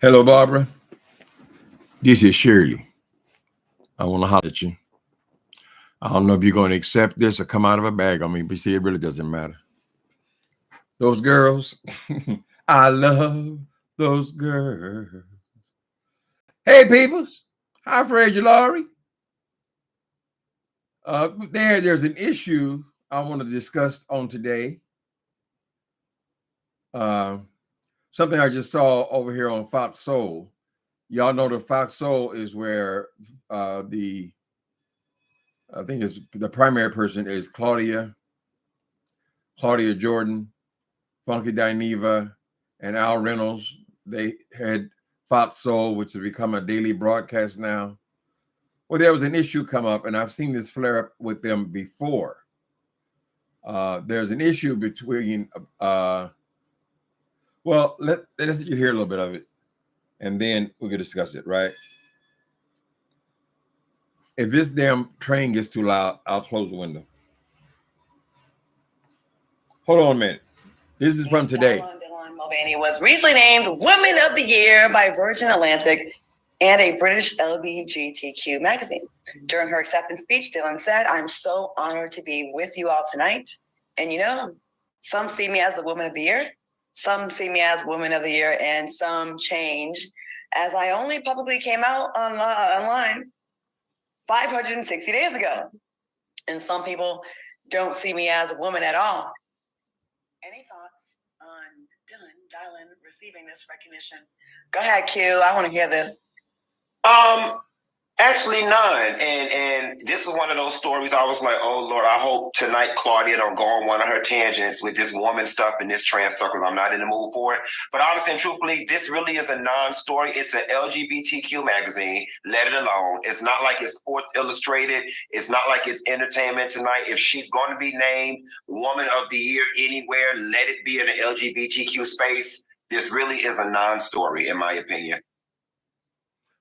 Hello, Barbara. This is Shirley. I want to holler at you. I don't know if you're going to accept this or come out of a bag on me, but see, it really doesn't matter. Those girls, I love those girls. Hey, peoples. Hi, Fraser Laurie. There's an issue I want to discuss on today. Something I just saw over here on Fox Soul. Y'all know the Fox Soul is where I think it's the primary person is Claudia Jordan, Funky Dineva, and Al Reynolds. They had Fox Soul, which has become a daily broadcast now. Well, there was an issue come up, and I've seen this flare up with them before. There's an issue between, let's you hear a little bit of it, and then we can discuss it, right? If this damn train gets too loud, I'll close the window. Hold on a minute. This is from today. Mulvaney was recently named Woman of the Year by Virgin Atlantic and a British LGBTQ magazine. During her acceptance speech, Dylan said, "I'm so honored to be with you all tonight. And you know, some see me as the Woman of the Year, some see me as Woman of the Year, and some change, as I only publicly came out online 560 days ago. And some people don't see me as a woman at all." Any thoughts on Dylan receiving this recognition? Go ahead, Q. I want to hear this. Actually none. And this is one of those stories I was like, oh Lord, I hope tonight Claudia don't go on one of her tangents with this woman stuff and this trans stuff, because I'm not in the mood for it. But honestly and truthfully, this really is a non-story. It's an LGBTQ magazine. Let it alone. It's not like it's Sports Illustrated. It's not like it's Entertainment Tonight. If she's going to be named Woman of the Year anywhere, let it be in the LGBTQ space. This really is a non-story, in my opinion.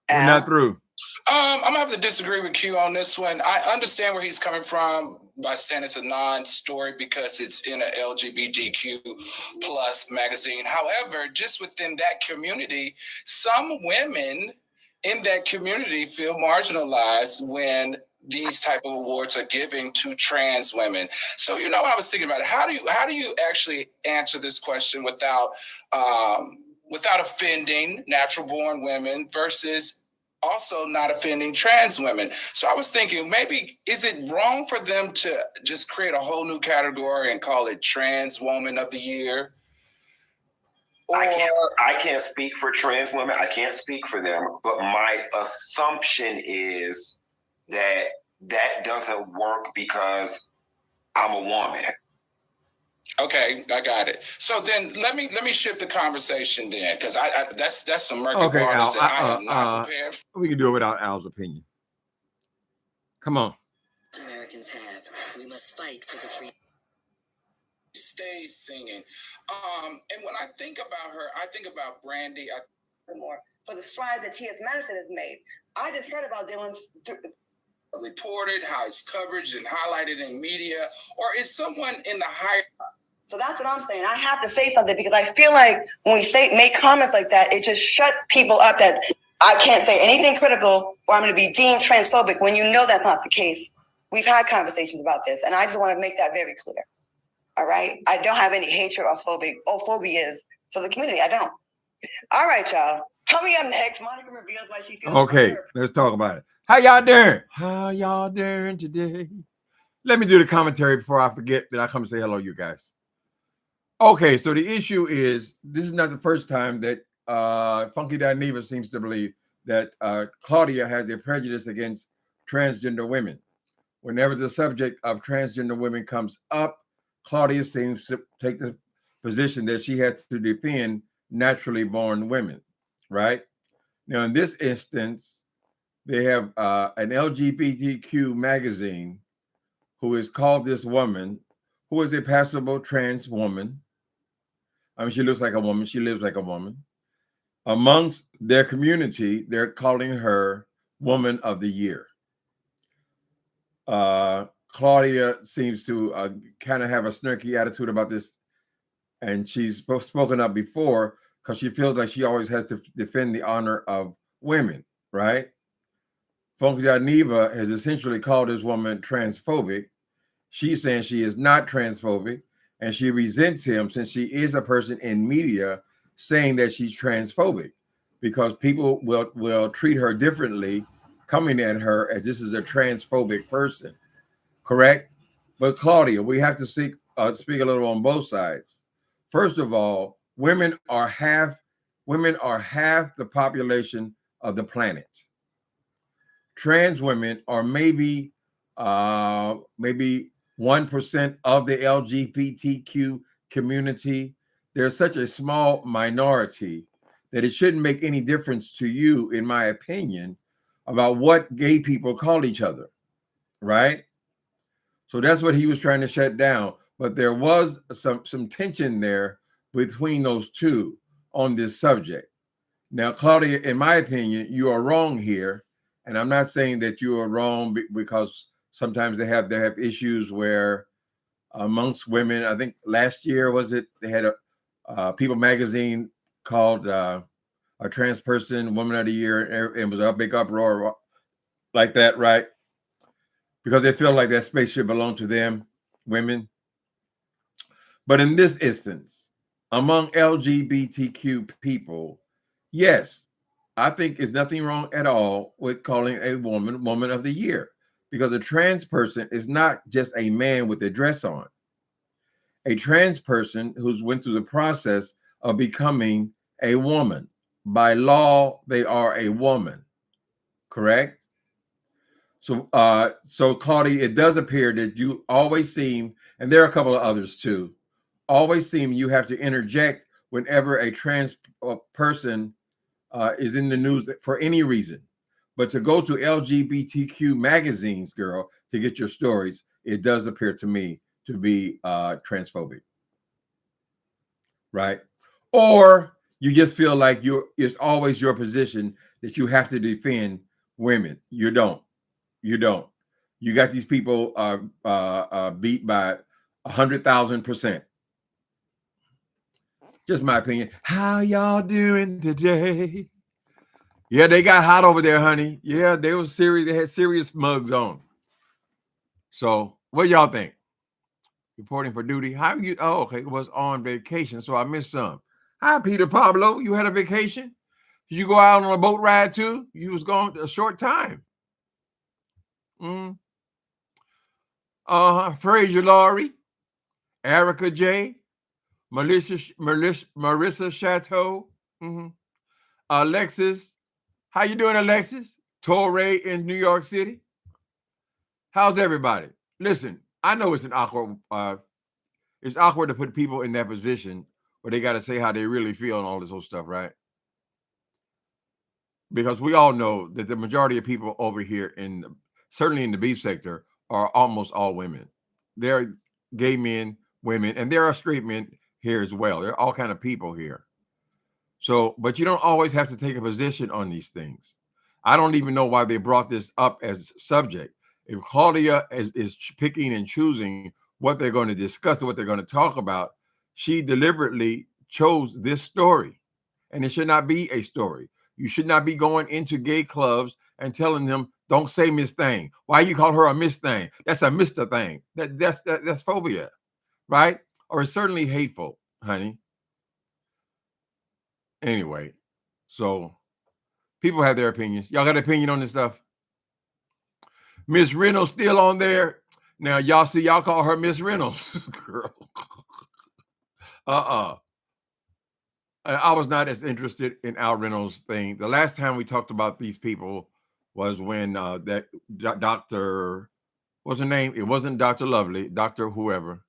We're not through. I'm gonna have to disagree with Q on this one. I understand where he's coming from by saying it's a non-story because it's in an LGBTQ plus magazine. However, just within that community, some women in that community feel marginalized when these type of awards are given to trans women. So, you know, I was thinking about it. How do you actually answer this question without offending natural born women versus also not offending trans women? So I was thinking, maybe is it wrong for them to just create a whole new category and call it Trans Woman of the Year? Or I can't speak for trans women. I can't speak for them. But my assumption is that that doesn't work because I'm a woman. Okay, I got it. So then let me shift the conversation then, because I that's some murky Okay, waters Al, that I am not prepared for. We can do it without Al's opinion. Come on. Americans have. We must fight for the free. Stay singing. And when I think about her, I think about Brandy. More for the strides that T.S. Madison has made. I just heard about Dylan's reported, how it's coverage and highlighted in media, or is someone in the higher? So that's what I'm saying. I have to say something because I feel like when we make comments like that, it just shuts people up that I can't say anything critical or I'm going to be deemed transphobic when you know that's not the case. We've had conversations about this, and I just want to make that very clear. All right? I don't have any hatred or phobias for the community. I don't. All right, y'all. Coming up next, Monica reveals why she feels. Okay, let's talk about it. How y'all doing? How y'all doing today? Let me do the commentary before I forget that I come and say hello, you guys. Okay, so the issue is, this is not the first time that Funky Dineva seems to believe that Claudia has a prejudice against transgender women. Whenever the subject of transgender women comes up, Claudia seems to take the position that she has to defend naturally born women, right? Now, in this instance, they have an LGBTQ magazine who has called this woman, who is a passable trans woman. I mean, she looks like a woman. She lives like a woman. Amongst their community, they're calling her Woman of the Year. Claudia seems to kind of have a snarky attitude about this, and she's spoken up before because she feels like she always has to defend the honor of women, right? Funky Neva has essentially called this woman transphobic. She's saying she is not transphobic, and she resents him since she is a person in media saying that she's transphobic, because people will treat her differently, coming at her as this is a transphobic person, correct? But Claudia, we have to speak a little on both sides. First of all, women are half the population of the planet. Trans women are maybe 1% of the LGBTQ community. They're such a small minority that it shouldn't make any difference to you, in my opinion, about what gay people call each other, right? So that's what he was trying to shut down. But there was some tension there between those two on this subject. Now, Claudia, in my opinion, you are wrong here. And I'm not saying that you are wrong because sometimes they have issues where amongst women, I think last year, they had a People magazine called a trans person Woman of the Year, and it was a big uproar like that, right? Because they feel like that space should belong to them, women. But in this instance, among LGBTQ people, yes, I think there's nothing wrong at all with calling a woman of the year, because a trans person is not just a man with a dress on. A trans person who's went through the process of becoming a woman. By law, they are a woman, correct? So, Claudia, it does appear that you always seem, and there are a couple of others too, always seem you have to interject whenever a trans person is in the news for any reason. But to go to LGBTQ magazines, girl, to get your stories, it does appear to me to be transphobic, right? Or you just feel like it's always your position that you have to defend women. You don't. You don't. You got these people beat by 100,000%. Just my opinion. How y'all doing today? Yeah, they got hot over there, honey. Yeah, they were serious. They had serious mugs on. So, what y'all think? Reporting for duty. How you? Oh, okay. It was on vacation, so I missed some. Hi, Peter Pablo. You had a vacation? Did you go out on a boat ride too? You was gone a short time. Fraser Laurie, Erica J, Marissa Chateau, Alexis. How you doing, Alexis? Torre in New York City. How's everybody? Listen, I know it's awkward to put people in that position where they got to say how they really feel and all this whole stuff, right? Because we all know that the majority of people over here, certainly in the beef sector, are almost all women. There are gay men, women, and there are straight men here as well. There are all kind of people here. So, but you don't always have to take a position on these things. I don't even know why they brought this up as subject. If Claudia is picking and choosing what they're going to discuss and what they're going to talk about, she deliberately chose this story. And it should not be a story. You should not be going into gay clubs and telling them, don't say Miss Thing. Why you call her a Miss Thing? That's a Mr. Thing. That's phobia, right? Or it's certainly hateful, honey. Anyway, so people have their opinions. Y'all got an opinion on this stuff? Miss Reynolds still on there. Now, y'all see, y'all call her Miss Reynolds. Girl. I was not as interested in Al Reynolds thing. The last time we talked about these people was when that Dr. What's her name? It wasn't Dr. Lovely, Dr. whoever.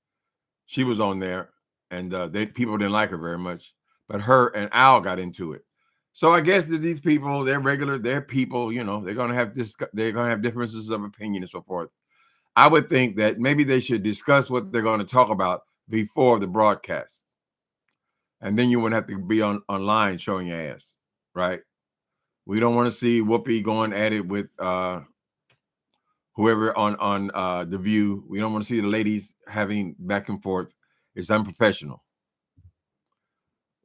She was on there, and people didn't like her very much. But her and Al got into it. So I guess that these people, they're people, they're gonna have differences of opinion and so forth. I would think that maybe they should discuss what they're going to talk about before the broadcast. And then you wouldn't have to be online showing your ass, right? We don't want to see Whoopi going at it with whoever on The View. We don't want to see the ladies having back and forth. It's unprofessional.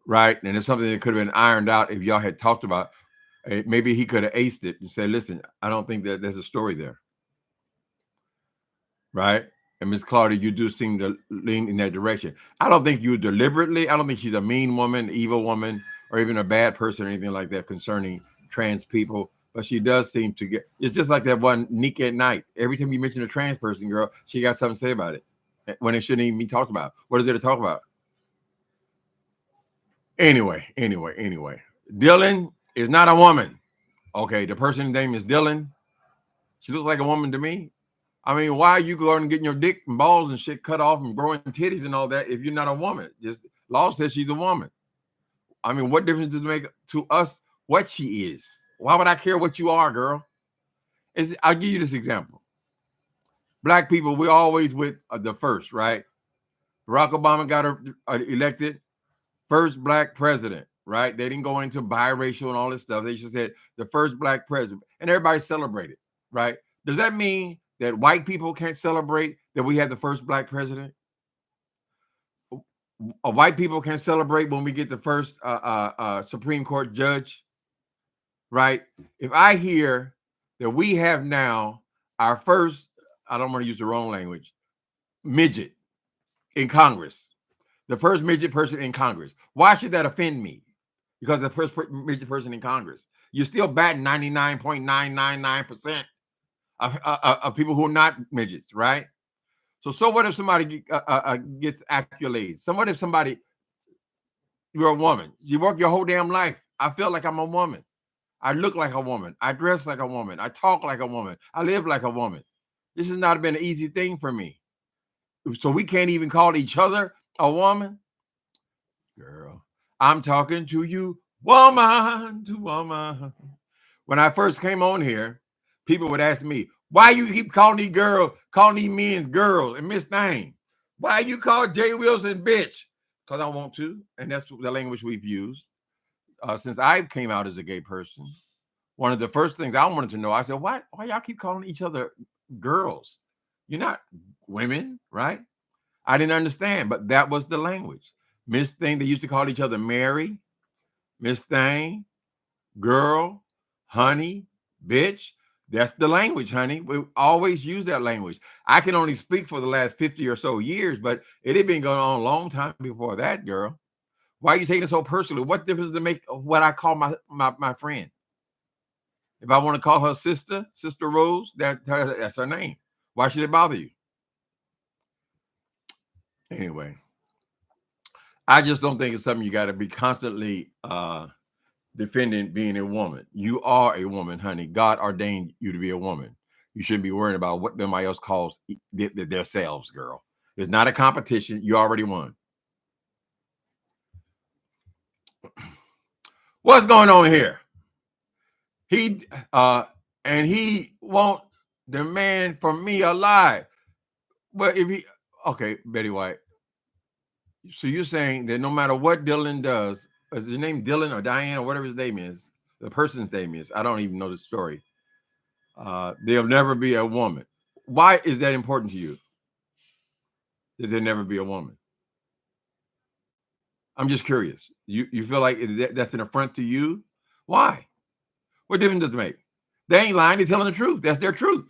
right? And it's something that could have been ironed out if y'all had talked about. Maybe he could have aced it and said, listen, I don't think that there's a story there. Right? And Miss Claudia, you do seem to lean in that direction. I don't think you deliberately, I don't think she's a mean woman, evil woman, or even a bad person or anything like that concerning trans people. But she does seem to get, it's just like that one Nick at Night. Every time you mention a trans person, girl, she got something to say about it when it shouldn't even be talked about. What is there to talk about? Anyway. Dylan is not a woman. Okay, the person's name is Dylan. She looks like a woman to me. I mean, why are you going and getting your dick and balls and shit cut off and growing titties and all that if you're not a woman? Just law says she's a woman. I mean, what difference does it make to us what she is? Why would I care what you are, girl? I'll give you this example. Black people, we're always with the first, right? Barack Obama got elected first black president, right? They didn't go into biracial and all this stuff. They just said the first black president, and everybody celebrated, right? Does that mean that white people can't celebrate that we had the first black president? White people can celebrate when we get the first Supreme Court judge, right? If I hear that we have now our first, I don't want to use the wrong language, midget in Congress, the first midget person in Congress, why should that offend me? Because the first midget person in Congress, you're still batting 99.999% of people who are not midgets, right? So what if somebody gets accolades? So what if somebody, you're a woman, you work your whole damn life. I feel like I'm a woman. I look like a woman. I dress like a woman. I talk like a woman. I live like a woman. This has not been an easy thing for me. So we can't even call each other a woman? Girl, I'm talking to you, woman to woman. When I first came on here, people would ask me, why you keep calling these girls, calling these men girl and Miss Thing? Why you call Jay Wilson bitch? Because I want to, and that's the language we've used. Since I came out as a gay person, one of the first things I wanted to know, I said, why y'all keep calling each other girls? You're not women, right? I didn't understand, but that was the language. Miss Thing, they used to call each other Mary, Miss Thing, girl, honey, bitch. That's the language, honey. We always use that language. I can only speak for the last 50 or so years, but it had been going on a long time before that, girl. Why are you taking it so personally? What difference does it make what I call my friend? If I want to call her Sister Rose, that's her name. Why should it bother you? Anyway, I just don't think it's something you got to be constantly defending being a woman. You are a woman, honey. God ordained you to be a woman. You shouldn't be worrying about what somebody else calls themselves, girl. It's not a competition. You already won. What's going on here? He won't demand from me alive. But if he, okay, Betty White. So you're saying that no matter what Dylan does, is his name Dylan or Diane or whatever his name is, the person's name is, I don't even know the story. There'll never be a woman. Why is that important to you? That there never be a woman? I'm just curious. You feel like that's an affront to you? Why? What difference does it make? They ain't lying. They're telling the truth. That's their truth.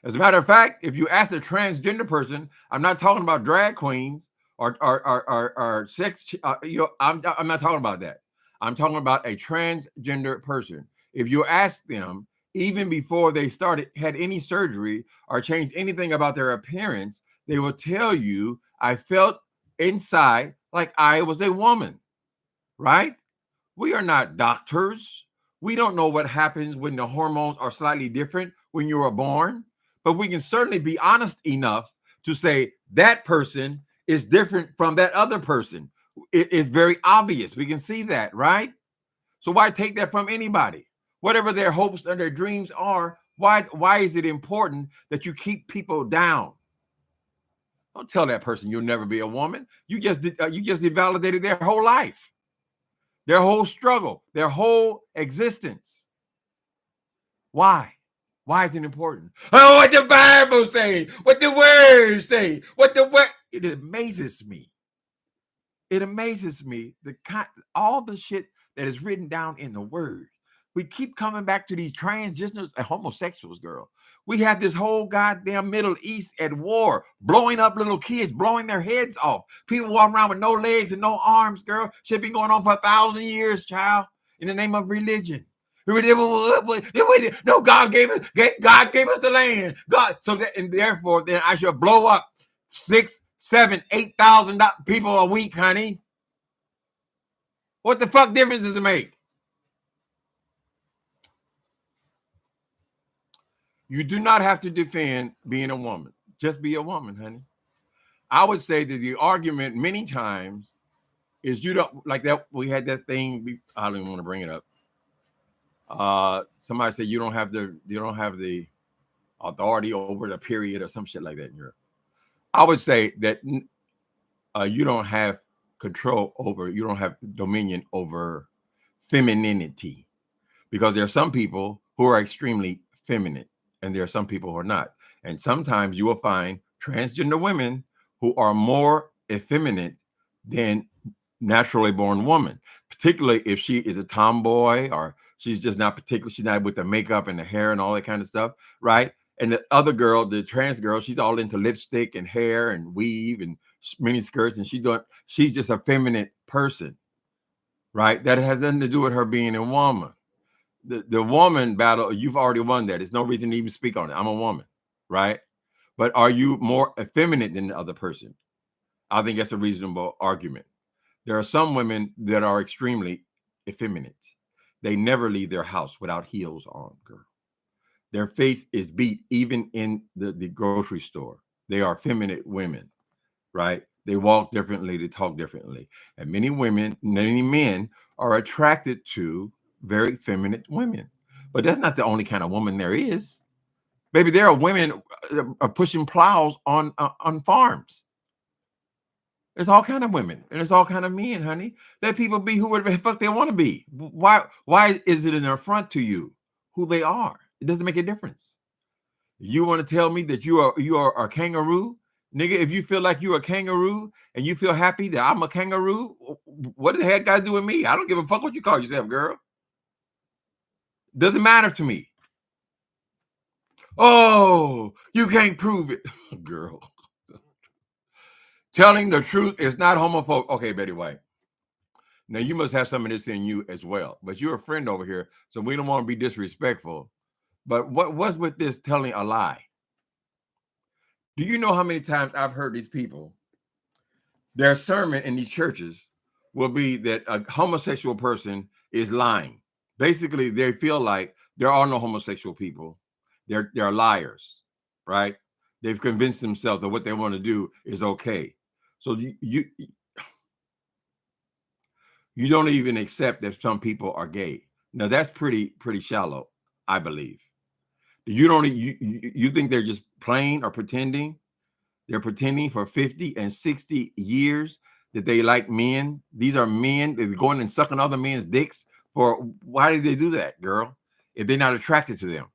As a matter of fact, if you ask a transgender person, I'm not talking about drag queens or sex. I'm not talking about that. I'm talking about a transgender person. If you ask them, even before they had any surgery or changed anything about their appearance, they will tell you, I felt inside like I was a woman, right? We are not doctors. We don't know what happens when the hormones are slightly different when you are born, but we can certainly be honest enough to say that person is different from that other person. It is very obvious. We can see that, right? So why take that from anybody? Whatever their hopes and their dreams are, why is it important that you keep people down? Don't tell that person you'll never be a woman. You just invalidated their whole life, their whole struggle, their whole existence. Why? Why is it important? Oh, what the Bible say, what the words say, it amazes me. It amazes me all the shit that is written down in the word. We keep coming back to these transgenders and homosexuals, girl. We have this whole goddamn Middle East at war, blowing up little kids, blowing their heads off. People walking around with no legs and no arms, girl. Shit been going on for 1,000 years, child, in the name of religion. No, God gave us the land. God, so that, and therefore, then I should blow up 6, 7, 8,000 people a week, honey. What the fuck difference does it make? You do not have to defend being a woman. Just be a woman, honey. I would say that the argument many times is you don't like that. We had that thing. I don't even want to bring it up. Somebody said you don't have the authority over the period or some shit like that in Europe. I would say that you don't have control over, you don't have dominion over femininity, because there are some people who are extremely feminine and there are some people who are not. And sometimes you will find transgender women who are more effeminate than naturally born woman, particularly if she is a tomboy or she's just not particular. She's not with the makeup and the hair and all that kind of stuff, right? And the other girl, the trans girl, she's all into lipstick and hair and weave and mini skirts, and she's just a feminine person, right? That has nothing to do with her being a woman. The woman battle, you've already won that. There's no reason to even speak on it. I'm a woman, right? But are you more effeminate than the other person? I think that's a reasonable argument. There are some women that are extremely effeminate. They never leave their house without heels on, girl. Their face is beat even in the grocery store. They are feminine women, right? They walk differently, they talk differently. And many men are attracted to very feminine women. But that's not the only kind of woman there is. Baby, there are women pushing plows on farms. There's all kind of women and there's all kind of men, honey. Let people be whoever the fuck they want to be. Why is it in their front to you who they are? It doesn't make a difference. You want to tell me that you are a kangaroo? Nigga, if you feel like you're a kangaroo and you feel happy that I'm a kangaroo, what the heck got to do with me? I don't give a fuck what you call yourself, girl. Doesn't matter to me. Oh, you can't prove it. Girl. Telling the truth is not homophobic. Okay, Betty White. Now, you must have some of this in you as well. But you're a friend over here, so we don't want to be disrespectful. But what's with this telling a lie? Do you know how many times I've heard these people, their sermon in these churches will be that a homosexual person is lying. Basically, they feel like there are no homosexual people. They're liars, right? They've convinced themselves that what they want to do is okay. So you don't even accept that some people are gay. Now that's pretty shallow, I believe. You think they're just playing or pretending? They're pretending for 50 and 60 years that they like men. These are men. They're going and sucking other men's dicks. Why did they do that, girl? If they're not attracted to them.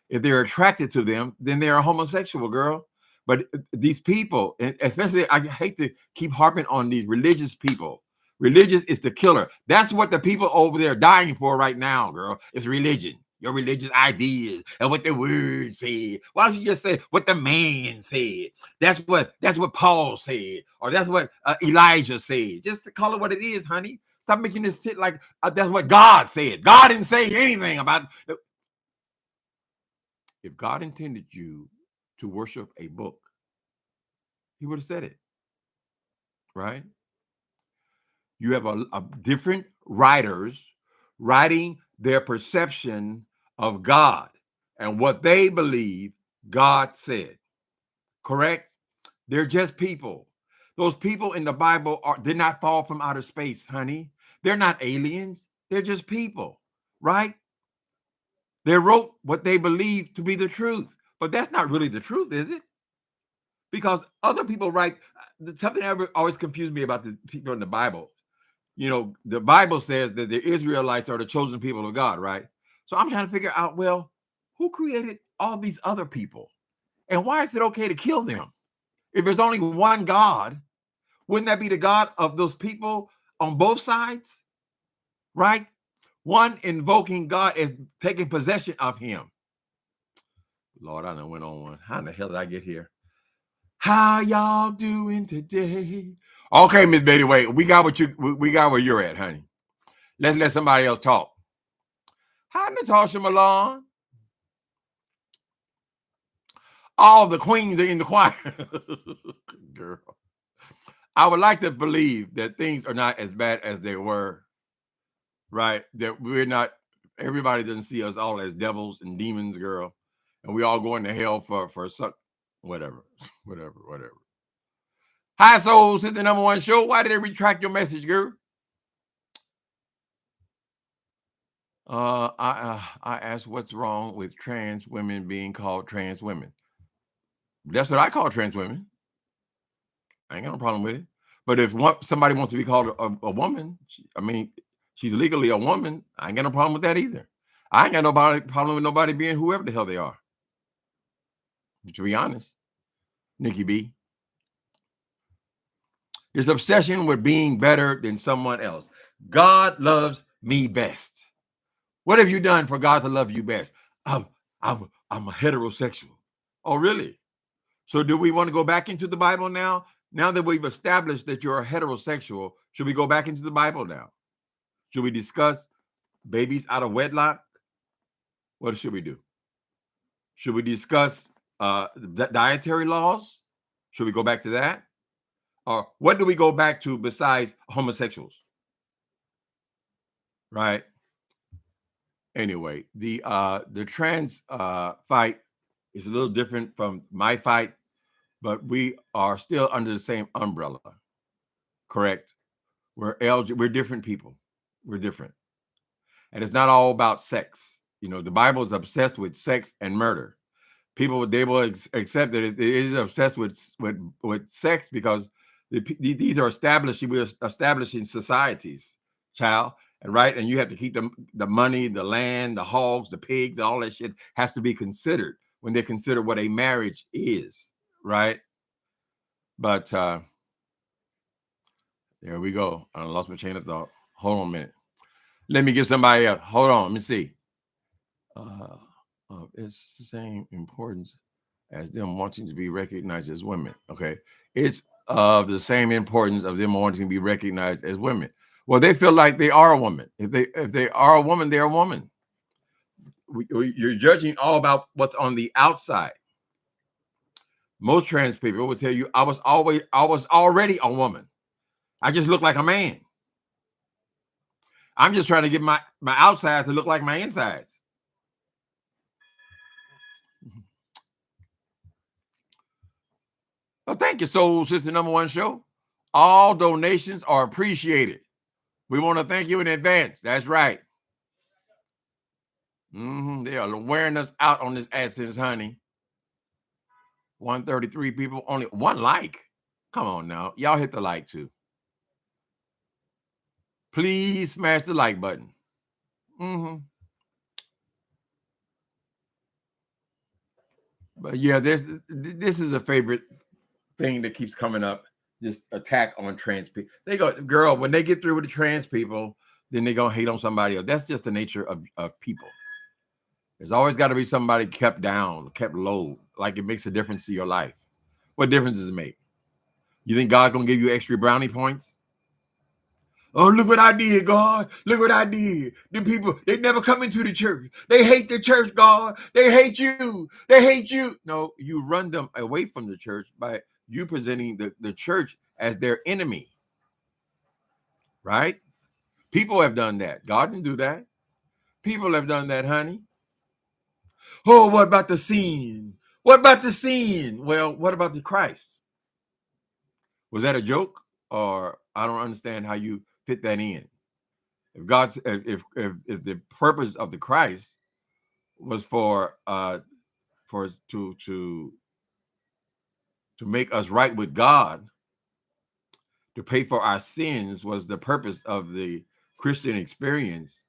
If they're attracted to them, then they're a homosexual, girl. But these people, and especially, I hate to keep harping on these religious people. Religious is the killer. That's what the people over there are dying for right now, girl. It's religion. Your religious ideas and what the word said. Why don't you just say what the man said? That's what Paul said, or that's what Elijah said. Just call it what it is, honey. Stop making this shit like that's what God said. God didn't say anything about. If God intended you to worship a book, He would have said it, right? You have a different writers writing their perception of God and what they believe God said. Correct? They're just people. Those people in the Bible did not fall from outer space, honey. They're not aliens. They're just people, right? They wrote what they believe to be the truth, but that's not really the truth, is it? Because other people write something that always confused me about the people in the Bible. You know, the Bible says that the Israelites are the chosen people of God, right? So I'm trying to figure out, well, who created all these other people? And why is it okay to kill them? If there's only one God, Wouldn't that be the God of those people on both sides? Right? One invoking God as taking possession of him. Lord, I done went on one. How in the hell did I get here? How y'all doing today? Okay, Miss Betty, wait. We got where you're at, honey. Let's let somebody else talk. Hi, Natasha Milan. All the queens are in the choir. Girl. I would like to believe that things are not as bad as they were, right? That we're not, everybody doesn't see us all as devils and demons, girl. And we all going to hell for suck, whatever. Hi, Souls, it's the #1 show. Why did they retract your message, girl? I asked what's wrong with trans women being called trans women. That's what I call trans women. I ain't got no problem with it. But if somebody wants to be called a woman, I mean, she's legally a woman, I ain't got no problem with that either. I ain't got no problem with nobody being whoever the hell they are. To be honest, Nikki B. This obsession with being better than someone else. God loves me best. What have you done for God to love you best? I'm a heterosexual. Oh, really? So do we want to go back into the Bible now? Now that we've established that you're a heterosexual, should we go back into the Bible now? Should we discuss babies out of wedlock? What should we do? Should we discuss the dietary laws? Should we go back to that? Or what do we go back to besides homosexuals? Right? Anyway, the trans fight is a little different from my fight, but we are still under the same umbrella. Correct? We're different people. We're different. And it's not all about sex. You know, the Bible is obsessed with sex and murder. People, they will accept that it is obsessed with sex because these are we're establishing societies, child. And right, and you have to keep the money, the land, the hogs, the pigs, all that shit has to be considered when they consider what a marriage is, right? But there we go. I lost my chain of thought. Hold on a minute. Let me get somebody else. Hold on. Let me see. It's the same importance as them wanting to be recognized as women. Okay. It's of the same importance of them wanting to be recognized as women. Well, they feel like they are a woman. If they are a woman, they're a woman. You're judging all about what's on the outside. Most trans people will tell you, I was already a woman. I just look like a man. I'm just trying to get my outsides to look like my insides. Well, thank you, Soul Sister #1 show. All donations are appreciated. We want to thank you in advance. That's right. They are wearing us out on this AdSense, honey. 133 people, only one like. Come on now. Y'all hit the like too. Please smash the like button. But yeah, this is a favorite thing that keeps coming up. This attack on trans people. They go, girl, when they get through with the trans people, then they're gonna hate on somebody else. That's just the nature of people. There's always got to be somebody kept down, kept low, like it makes a difference to your life. What difference does it make? You think God's gonna give you extra brownie points? Oh, look what I did, God. Look what I did. The people, they never come into the church. They hate the church, God. They hate you. They hate you. No, you run them away from the church by you presenting the church as their enemy. Right? People have done that. God didn't do that. People have done that, honey. Oh, what about the sin? What about the sin? Well, what about the Christ? Was that a joke? Or I don't understand how you fit that in. If God's if the purpose of the Christ was for to make us right with God, to pay for our sins was the purpose of the Christian experience,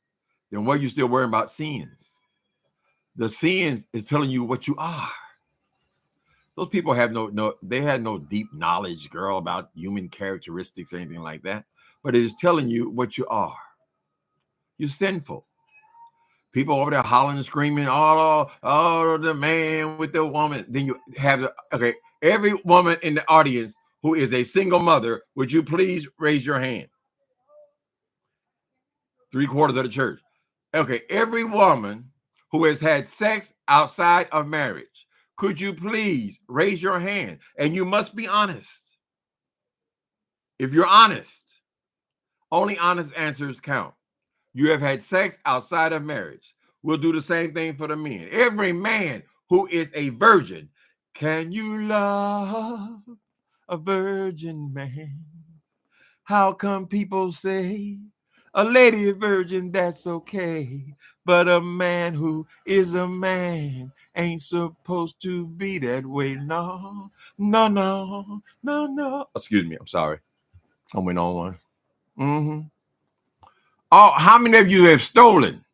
then what are you still worrying about sins? The sins is telling you what you are. Those people have they had no deep knowledge, girl, about human characteristics or anything like that. But it is telling you what you are. You're sinful. People over there hollering and screaming, oh, the man with the woman. Then you have every woman in the audience who is a single mother, would you please raise your hand? 3/4 of the church. Okay, every woman who has had sex outside of marriage, could you please raise your hand? And you must be honest. If you're honest, only honest answers count. You have had sex outside of marriage. We'll do the same thing for the men. Every man who is a virgin, can you love a virgin man? How come people say a lady virgin, that's okay, but a man who is a man ain't supposed to be that way? No, no, no, no, no. Excuse me, I'm sorry. I went on one. Oh, how many of you have stolen?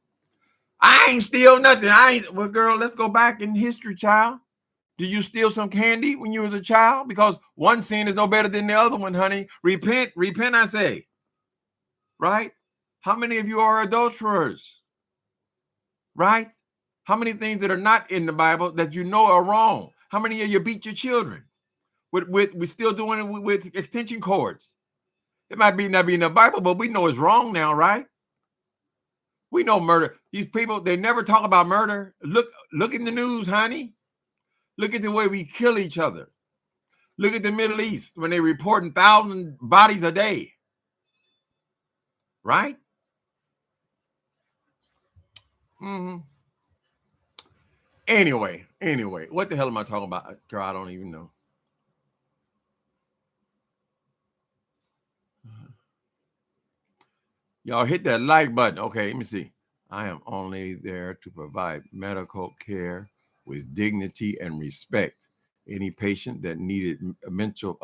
I ain't steal nothing. Well, girl, let's go back in history, child. Did you steal some candy when you was a child? Because one sin is no better than the other one, honey. Repent, I say. Right? How many of you are adulterers? Right? How many things that are not in the Bible that you know are wrong? How many of you beat your children? We're still doing it with extension cords. It might not be in the Bible, but we know it's wrong now, right? We know murder. These people, they never talk about murder. Look in the news, honey. Look at the way we kill each other. Look at the Middle East when they reporting 1,000 bodies a day. Right? Anyway, what the hell am I talking about? Girl, I don't even know. Y'all hit that like button. Okay, let me see. I am only there to provide medical care with dignity and respect. Any patient that needed mental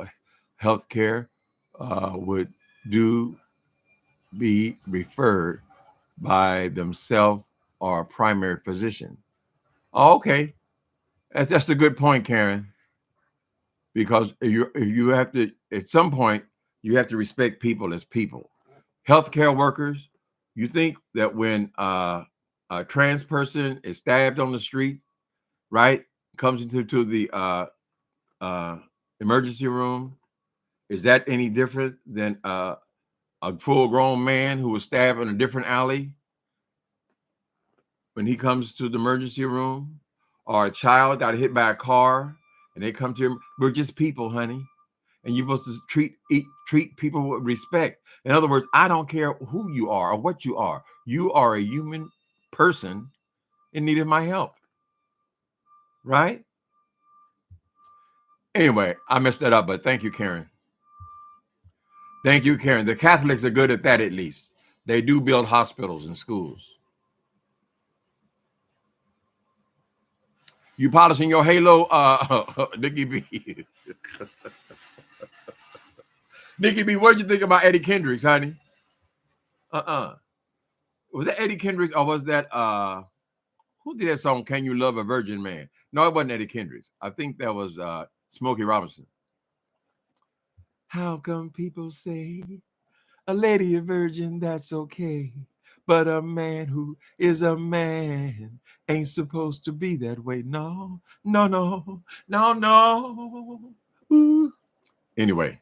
health care would be referred by themselves or a primary physician. Oh, okay, that's a good point, Karen. Because you have to, at some point, you have to respect people as people. Healthcare workers, you think that when a trans person is stabbed on the street, right, comes into the emergency room, is that any different than a full-grown man who was stabbed in a different alley when he comes to the emergency room? Or a child got hit by a car and they come to him? We're just people, honey. And you're supposed to treat people with respect. In other words, I don't care who you are or what you are. You are a human person in need of my help. Right? Anyway, I messed that up, but thank you, Karen. Thank you, Karen. The Catholics are good at that, at least. They do build hospitals and schools. You polishing your halo, Nikki B. Nikki B, what did you think about Eddie Kendricks, honey? Was that Eddie Kendricks or was that who did that song, Can You Love a Virgin Man? No, it wasn't Eddie Kendricks. I think that was Smokey Robinson. How come people say a lady a virgin, that's okay, but a man who is a man ain't supposed to be that way? No, no, no, no, no. Ooh. Anyway,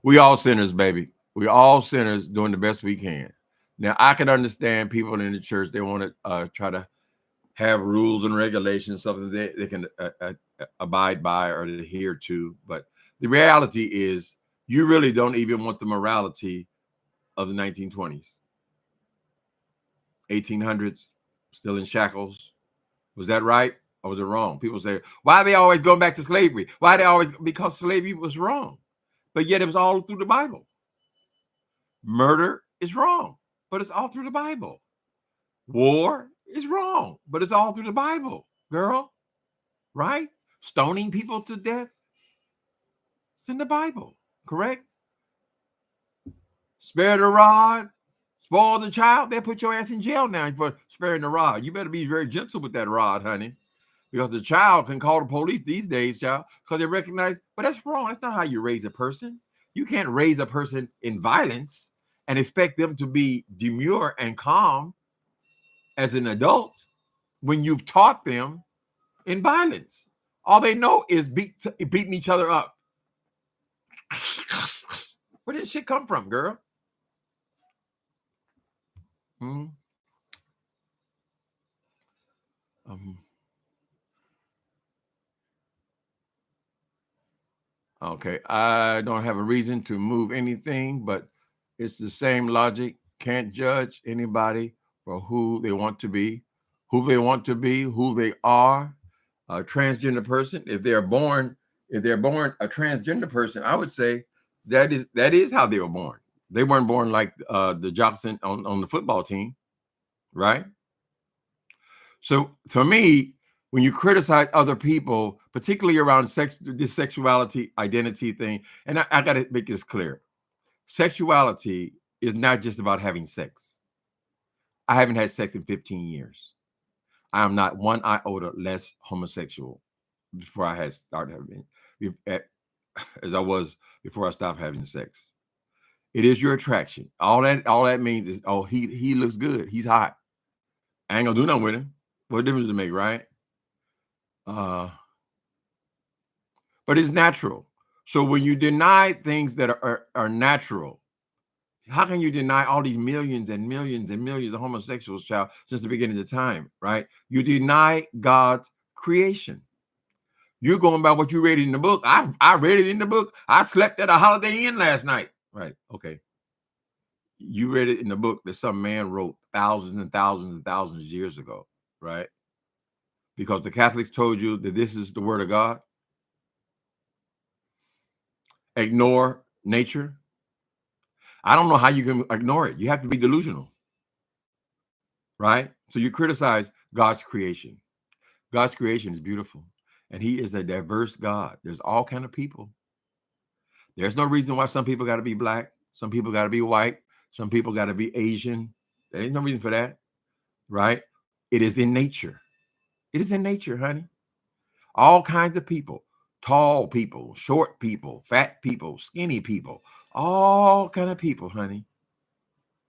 we all sinners, baby. We all sinners doing the best we can. Now, I can understand people in the church, they want to try to have rules and regulations, something they can abide by or adhere to. But the reality is you really don't even want the morality of the 1920s. 1800s, still in shackles. Was that right or was it wrong? People say, why are they always going back to slavery? Why are they always? Because slavery was wrong. But yet it was all through the Bible. Murder is wrong, but it's all through the Bible. War is wrong, but it's all through the Bible, girl. Right? Stoning people to death. It's in the Bible, correct? Spare the rod, spoil the child. They put your ass in jail now for sparing the rod. You better be very gentle with that rod, honey. Because the child can call the police these days, child, because they recognize, but that's wrong. That's not how you raise a person. You can't raise a person in violence and expect them to be demure and calm as an adult when you've taught them in violence. All they know is beating each other up. Where did shit come from, girl? Hmm? Okay, I don't have a reason to move anything, but it's the same logic. Can't judge anybody for who they want to be, who they are. A transgender person, if they're born a transgender person, I would say that is how they were born. They weren't born like the Johnson on the football team, right? So to me, when you criticize other people, particularly around this sexuality identity thing, and I got to make this clear, sexuality is not just about having sex. I haven't had sex in 15 years. I am not one iota less homosexual before I had started having, as I was before I stopped having sex. It is your attraction. All that means is, oh, he looks good. He's hot. I ain't gonna do nothing with him. What difference does it make, right? But it's natural. So when you deny things that are natural, how can you deny all these millions and millions and millions of homosexuals, child, since the beginning of time, right? You deny God's creation. You're going by what you read in the book. I read it in the book. I slept at a Holiday Inn last night. Right. Okay. You read it in the book that some man wrote thousands and thousands and thousands of years ago, right? Because the Catholics told you that this is the word of God. Ignore nature. I don't know how you can ignore it. You have to be delusional, right? So you criticize God's creation. God's creation is beautiful, and he is a diverse God. There's all kind of people. There's no reason why some people got to be black. Some people got to be white. Some people got to be Asian. There ain't no reason for that, right? It is in nature. It is in nature, honey. All kinds of people, tall people, short people, fat people, skinny people, all kind of people, honey,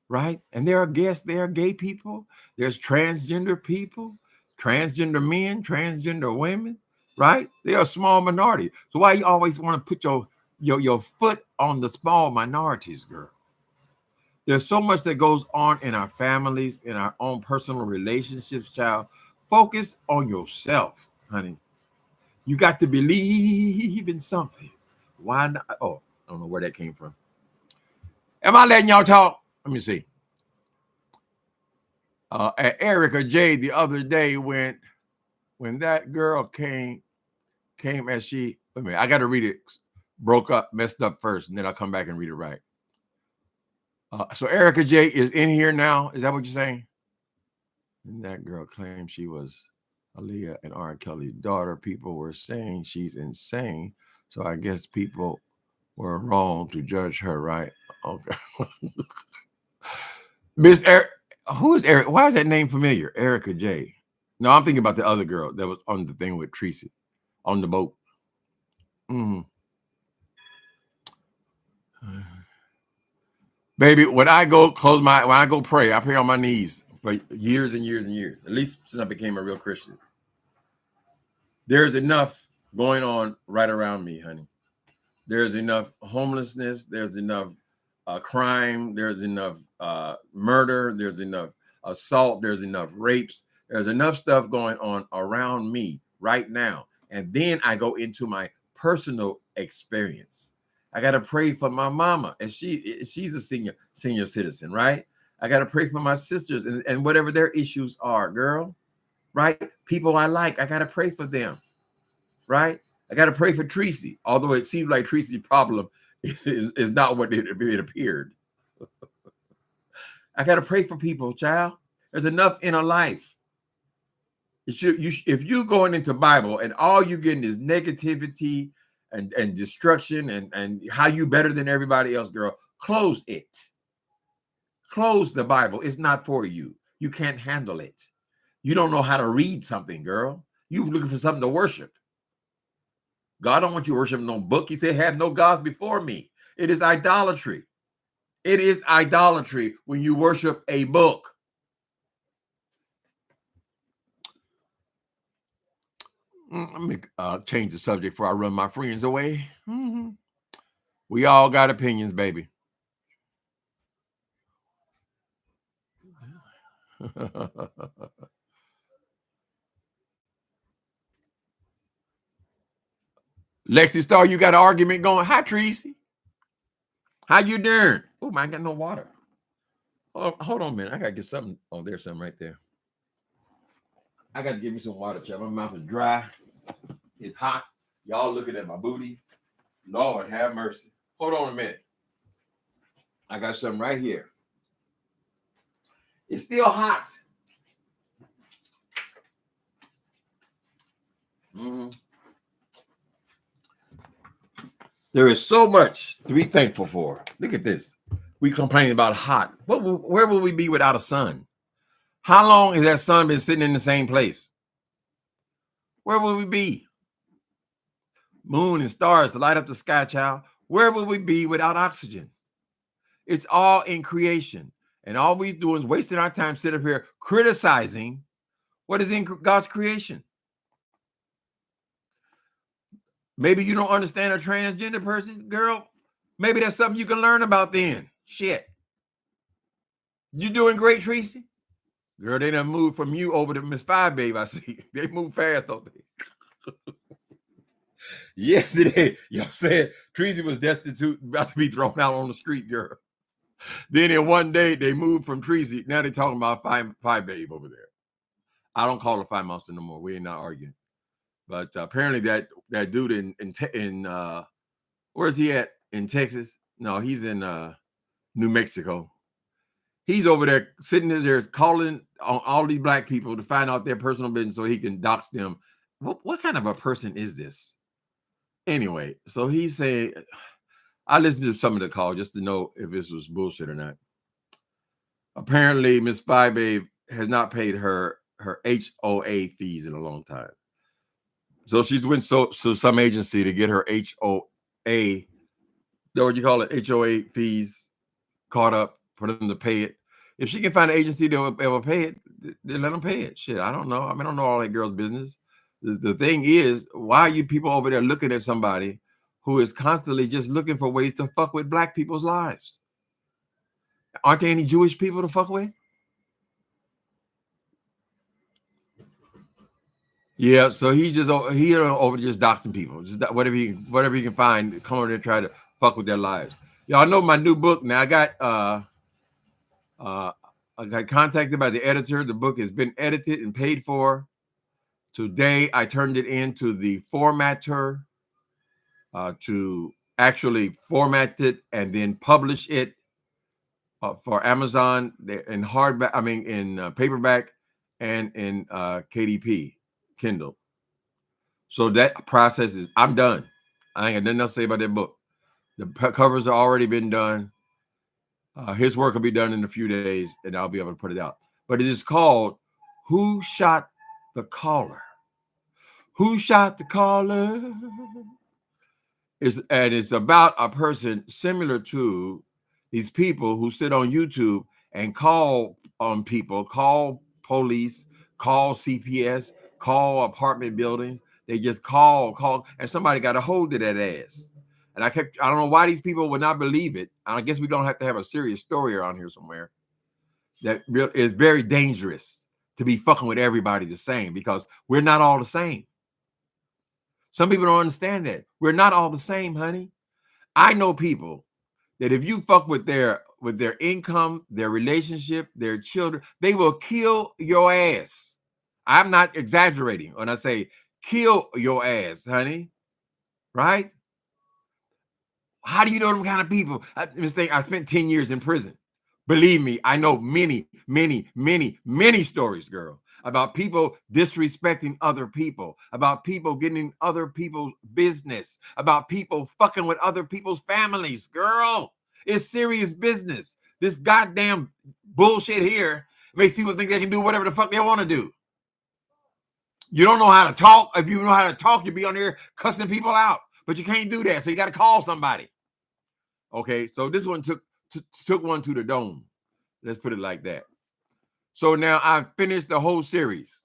right? And there are gay people. There's transgender people, transgender men, transgender women, right? They're a small minority. So why you always want to put your foot on the small minorities, girl? There's so much that goes on in our families, in our own personal relationships, child. Focus on yourself, honey. You got to believe in something. Why not? Oh, I don't know where that came from. Am I letting y'all talk? Let me see. Erica J the other day when that girl came as she, wait a minute, I got to read it broke up, messed up first, and then I'll come back and read it right. So Erica J is in here now. Is that what you're saying? And that girl claimed she was Aaliyah and R. Kelly's daughter. People were saying she's insane. So I guess people were wrong to judge her, right? Okay. Miss Eric, who is Eric? Why is that name familiar? Erica J. No, I'm thinking about the other girl that was on the thing with Tracy on the boat. Mm-hmm. Baby, when I go pray, I pray on my knees for years and years and years, at least since I became a real Christian. There's enough going on right around me, honey. There's enough homelessness. There's enough crime. There's enough murder. There's enough assault. There's enough rapes. There's enough stuff going on around me right now. And then I go into my personal experience. I got to pray for my mama, and she's a senior citizen, right? I got to pray for my sisters and whatever their issues are, girl, right? People I like, I got to pray for them, right? I got to pray for Tracy, although it seems like Tracy's problem is not what it appeared. I got to pray for people, child. There's enough in our life. If you're going into Bible and all you're getting is negativity and destruction and how you better than everybody else, girl, close it. Close the Bible. It's not for you. You can't handle it. You don't know how to read something, girl. You looking for something to worship. God don't want you worshiping no book. He said, have no gods before me. It is idolatry. It is idolatry when you worship a book. Let me change the subject before I run my friends away. We all got opinions, baby. Lexi Star, you got an argument going. Hi, Tracy. How you doing? Oh, I ain't got no water. Hold on a minute. I got to get something. Oh, there's something right there. I got to give me some water, child. My mouth is dry. It's hot. Y'all looking at my booty. Lord have mercy. Hold on a minute. I got something right here. It's still hot. There is so much to be thankful for. Look at this. We complaining about hot. Where will we be without a sun? How long has that sun been sitting in the same place? Where will we be? Moon and stars to light up the sky, child. Where will we be without oxygen? It's all in creation. And all we do is wasting our time sitting up here criticizing what is in God's creation. Maybe you don't understand a transgender person, girl. Maybe that's something you can learn about then. Shit. You doing great, Tracy? Girl, they done moved from you over to Miss Five Babe, I see. They move fast, don't they? Yesterday, y'all said Tracy was destitute, about to be thrown out on the street, girl. Then in one day, they moved from Tracy. Now they're talking about Five Babe over there. I don't call her Five Monster no more. We ain't not arguing. But apparently that dude in where's he at? In Texas? No, he's in New Mexico. He's over there sitting there calling on all these black people to find out their personal business so he can dox them. What kind of a person is this? Anyway, so he's saying, I listened to some of the call just to know if this was bullshit or not. Apparently, Miss Spy Babe has not paid her HOA fees in a long time. So she's went to some agency to get her HOA, what you call it, HOA fees caught up for them to pay it. If she can find an agency that will pay it, then let them pay it. Shit, I don't know. I mean, I don't know all that girl's business. The thing is, why are you people over there looking at somebody who is constantly just looking for ways to fuck with black people's lives? Aren't there any Jewish people to fuck with? Yeah, so he over just doxing people, just whatever he can find, come over there and try to fuck with their lives. Y'all know my new book now. I got contacted by the editor. The book has been edited and paid for. Today, I turned it into the formatter to actually format it and then publish it for Amazon in hardback. I mean, in paperback and in KDP, Kindle. So that process is, I'm done. I ain't got nothing else to say about that book. The covers have already been done. His work will be done in a few days, and I'll be able to put it out. But it is called Who Shot the Caller? Who Shot the Caller? It's about a person similar to these people who sit on YouTube and call on people, call police, call CPS, call apartment buildings. They just call, and somebody got a hold of that ass. And I don't know why these people would not believe it. I guess we're going to have a serious story around here somewhere. That is very dangerous to be fucking with everybody the same, because we're not all the same. Some people don't understand that. We're not all the same, honey. I know people that if you fuck with their income, their relationship, their children, they will kill your ass. I'm not exaggerating when I say kill your ass, honey. Right? How do you know them kind of people? I spent 10 years in prison. Believe me, I know many, many, many, many stories, girl, about people disrespecting other people, about people getting in other people's business, about people fucking with other people's families, girl. It's serious business. This goddamn bullshit here makes people think they can do whatever the fuck they want to do. You don't know how to talk. If you know how to talk, you'd be on there cussing people out. But you can't do that. So you got to call somebody. Okay, so this one took one to the dome. Let's put it like that. So now I've finished the whole series.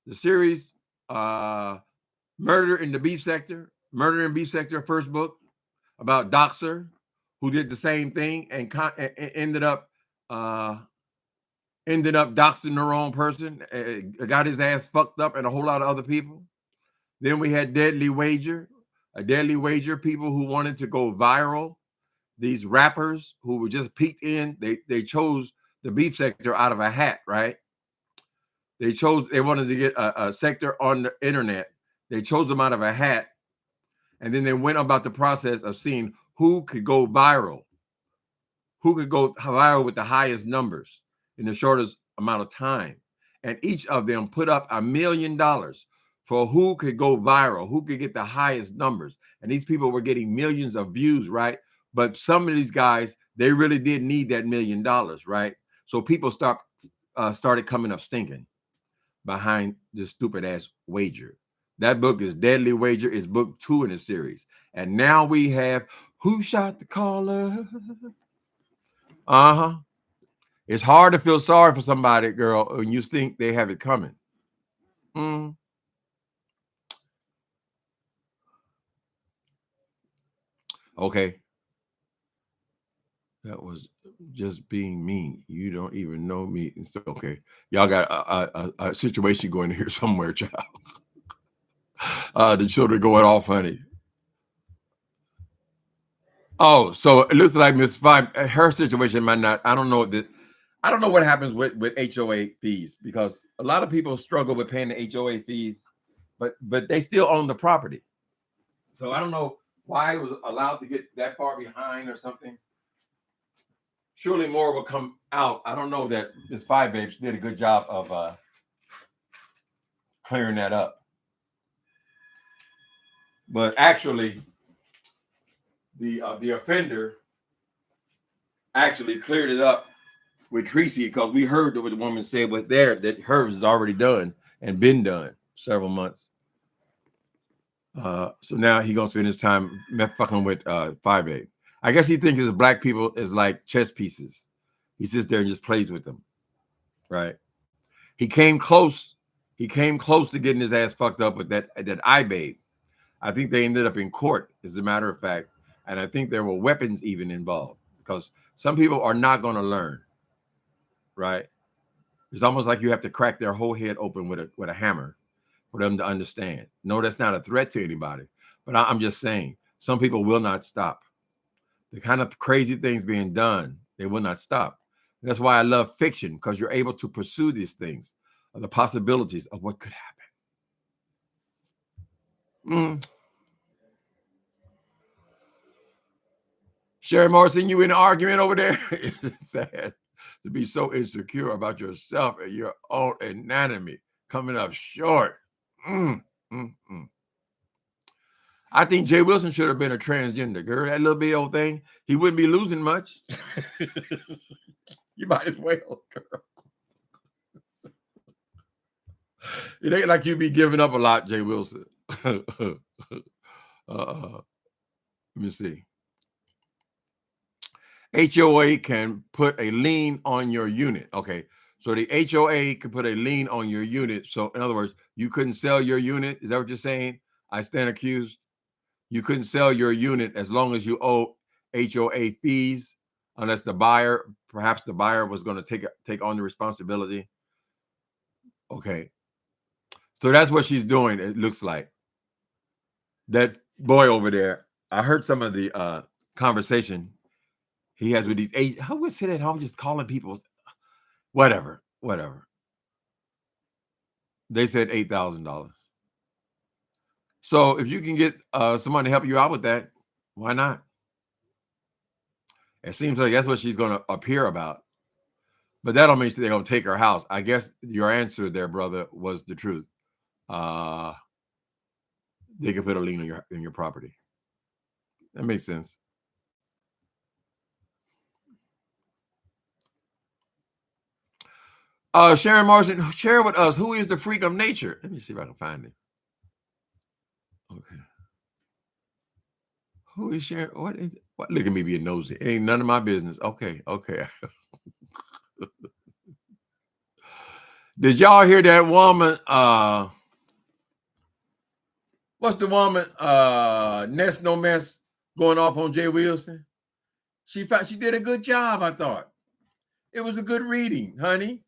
The series, Murder in the Beef Sector. Murder in Beef Sector, first book about Doxer, who did the same thing and ended up doxing the wrong person, got his ass fucked up, and a whole lot of other people. Then we had Deadly Wager, people who wanted to go viral. These rappers who were just peeked in, they chose the beef sector out of a hat, right? They wanted to get a sector on the internet. They chose them out of a hat. And then they went about the process of seeing who could go viral, with the highest numbers in the shortest amount of time. And each of them put up $1 million for who could go viral, who could get the highest numbers. And these people were getting millions of views, right? But some of these guys, they really did need that $1 million, right? So people started coming up stinking behind this stupid ass wager. That book is Deadly Wager, is book 2 in the series. And now we have Who Shot the Caller? Uh-huh. It's hard to feel sorry for somebody, girl, when you think they have it coming. Okay. That was just being mean. You don't even know me. And so, okay. Y'all got a situation going here somewhere, child. The children going all funny. Oh, so it looks like Miss Five, her situation might not, I don't know what happens with HOA fees, because a lot of people struggle with paying the HOA fees, but they still own the property. So I don't know why it was allowed to get that far behind or something. Surely more will come out. I don't know that Miss Five Babes did a good job of clearing that up. But actually, the offender actually cleared it up with Tracy, because we heard what the woman said was there, that hers is already done and been done several months. So now he gonna spend his time fucking with 5A. I guess he thinks his black people is like chess pieces. He sits there and just plays with them, right? He came close. He came close to getting his ass fucked up with that iBabe. I think they ended up in court, as a matter of fact, and I think there were weapons even involved, because some people are not going to learn, right? It's almost like you have to crack their whole head open with a hammer for them to understand. No, that's not a threat to anybody, but I'm just saying some people will not stop. The kind of crazy things being done, they will not stop. That's why I love fiction, because you're able to pursue these things, the possibilities of what could happen. Sherry Morrison, you in an argument over there? It's sad to be so insecure about yourself and your own anatomy, coming up short. I think Jay Wilson should have been a transgender, girl. That little bit old thing, he wouldn't be losing much. You might as well, girl. It ain't like you be giving up a lot, Jay Wilson. Let me see. HOA can put a lien on your unit. Okay, so the HOA can put a lien on your unit. So in other words, you couldn't sell your unit. Is that what you're saying? I stand accused. You couldn't sell your unit as long as you owe HOA fees, unless perhaps the buyer was going to take on the responsibility. Okay, so that's what she's doing. It looks like that boy over there. I heard some of the conversation he has with these how would sit at home just calling people whatever. They said $8,000. So if you can get someone to help you out with that, why not? It seems like that's what she's going to appear about. But that don't mean they're going to take her house. I guess your answer there, brother, was the truth. They could put a lien on your property. That makes sense. Sharon Morrison, share with us who is the freak of nature. Let me see if I can find it. Okay. Who is Sharon? What is what? Look at me being nosy. It ain't none of my business. Okay. Did y'all hear that woman? What's the woman? Ness No Mess going off on Jay Wilson. She did a good job, I thought. It was a good reading, honey.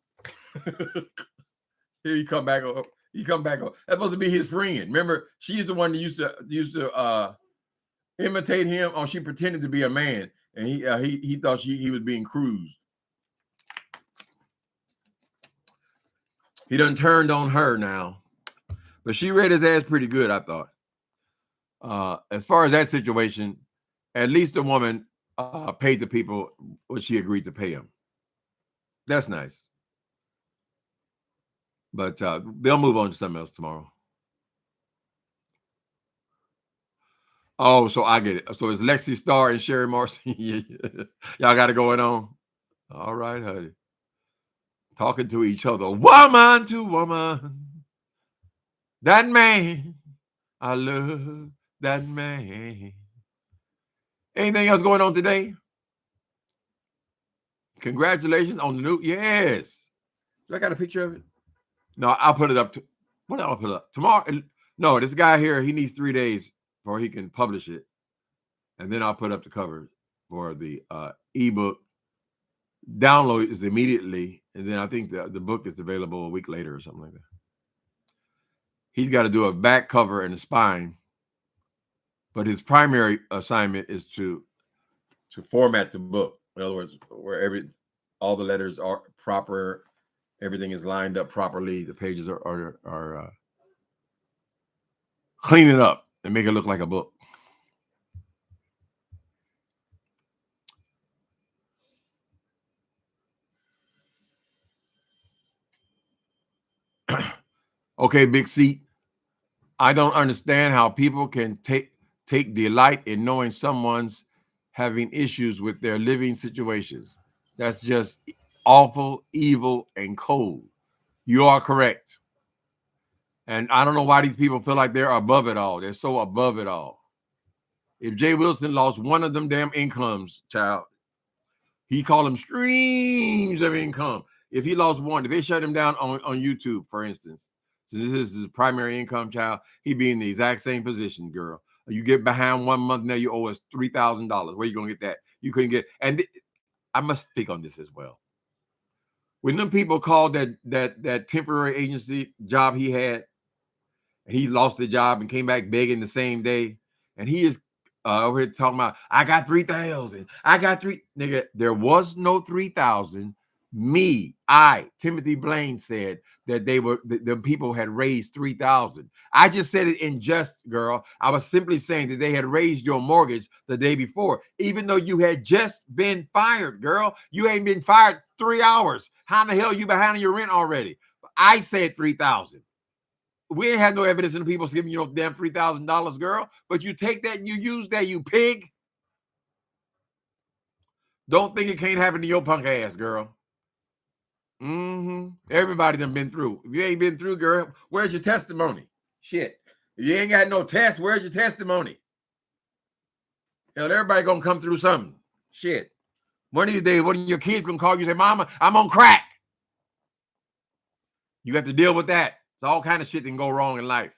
Here you come back up. He come back up. That's supposed to be his friend. Remember, she's the one that used to imitate him. Or she pretended to be a man, and he thought he was being cruised. He done turned on her now, but she read his ass pretty good, I thought. As far as that situation, at least the woman paid the people what she agreed to pay him. That's nice. But they'll move on to something else tomorrow. Oh, so I get it. So it's Lexi Starr and Sherry Marcy. Y'all got it going on. All right, honey. Talking to each other, woman to woman. That man, I love that man. Anything else going on today? Congratulations on the new. Yes. Do I got a picture of it? No, I'll put it up. What I'll put it up tomorrow? No, this guy here, he needs 3 days before he can publish it, and then I'll put up the cover for the ebook. Download is immediately, and then I think the book is available a week later or something like that. He's got to do a back cover and a spine, but his primary assignment is to format the book. In other words, where all the letters are proper, everything is lined up properly, the pages are clean it up and make it look like a book. Okay, Big C. I don't understand how people can take delight in knowing someone's having issues with their living situations. That's just awful, evil, and cold. You are correct. And I don't know why these people feel like they're above it all. They're so above it all. If Jay Wilson lost one of them damn incomes, child, he called them streams of income. If he lost one, if they shut him down on YouTube, for instance, so this is his primary income, child, he'd be in the exact same position, girl. You get behind 1 month, now you owe us $3,000. Where you gonna get that? You couldn't get, and I must speak on this as well. When them people called that temporary agency job he had, and he lost the job and came back begging the same day, and he is over here talking about, I got 3,000. I got nigga, there was no 3,000. Timothy Blaine said that the people had raised 3,000. I just said it in jest, girl. I was simply saying that they had raised your mortgage the day before, even though you had just been fired, girl. You ain't been fired 3 hours. How in the hell are you behind on your rent already? I said 3,000. We ain't had no evidence of the people giving you no damn $3,000, girl. But you take that and you use that, you pig. Don't think it can't happen to your punk ass, girl. Everybody done been through. If you ain't been through, girl, where's your testimony? Shit. If you ain't got no test, where's your testimony? Hell, everybody gonna come through something. Shit. One of these days, one of your kids gonna call you and say, Mama, I'm on crack. You have to deal with that. It's all kind of shit that can go wrong in life.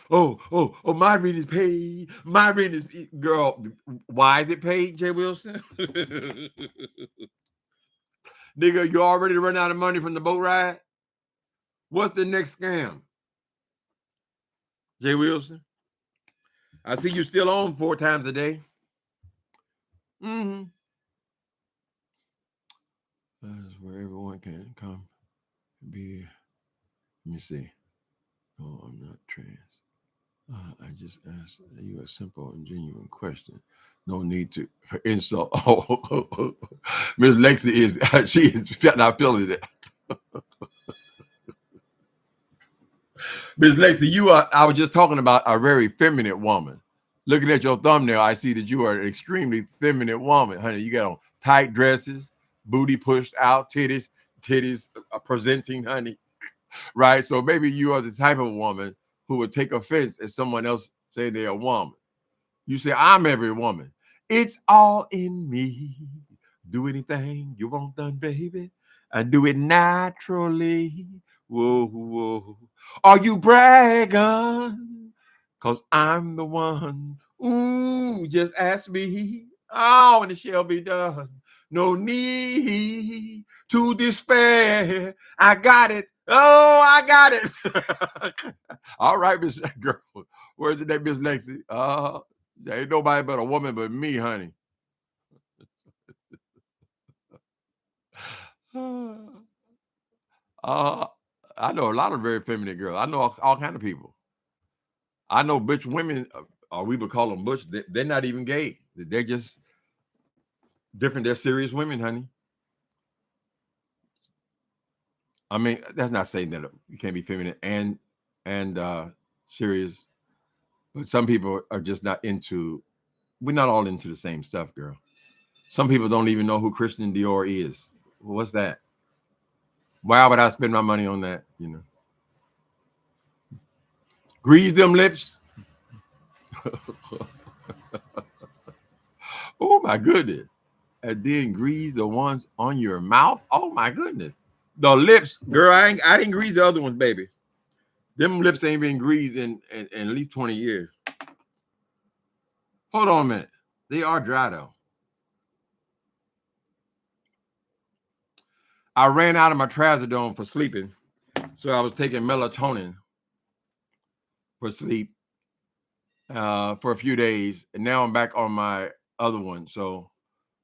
Oh, my rent is paid. My rent is paid. Girl, why is it paid, Jay Wilson? Nigga, you already run out of money from the boat ride? What's the next scam? Jay Wilson? I see you still on 4 times a day. That's where everyone can come be. Let me see. Oh, I'm not trans. I just asked you a simple and genuine question. No need to insult. Oh, Miss Lexi she is not feeling it. Miss Lexi, I was just talking about a very feminine woman. Looking at your thumbnail, I see that you are an extremely feminine woman, honey. You got on tight dresses, booty pushed out, titties presenting, honey. Right? So maybe you are the type of woman who would take offense if someone else say they're a woman. You say, I'm every woman. It's all in me. Do anything you want done, baby. And do it naturally. Whoa, whoa. Are you bragging? Cause I'm the one. Ooh, just ask me. Oh, and it shall be done. No need to despair. I got it. Oh, I got it. All right, Miss Girl. Where's the name, Miss Lexi? There ain't nobody but a woman but me, honey. I know a lot of very feminine girls. I know all kind of people. I know butch women, or we would call them butch. They're not even gay. They're just different. They're serious women, honey. I mean, that's not saying that you can't be feminine and serious, but some people are just not into. We're not all into the same stuff, girl. Some people don't even know who Christian Dior is. What's that? Why would I spend my money on that? You know, grease them lips. Oh my goodness! And then grease the ones on your mouth. Oh my goodness! The lips, girl. I didn't grease the other ones, baby. Them lips ain't been greased in at least 20 years. Hold on a minute. They are dry though. I ran out of my trazodone for sleeping, so I was taking melatonin for sleep for a few days, and now I'm back on my other one. So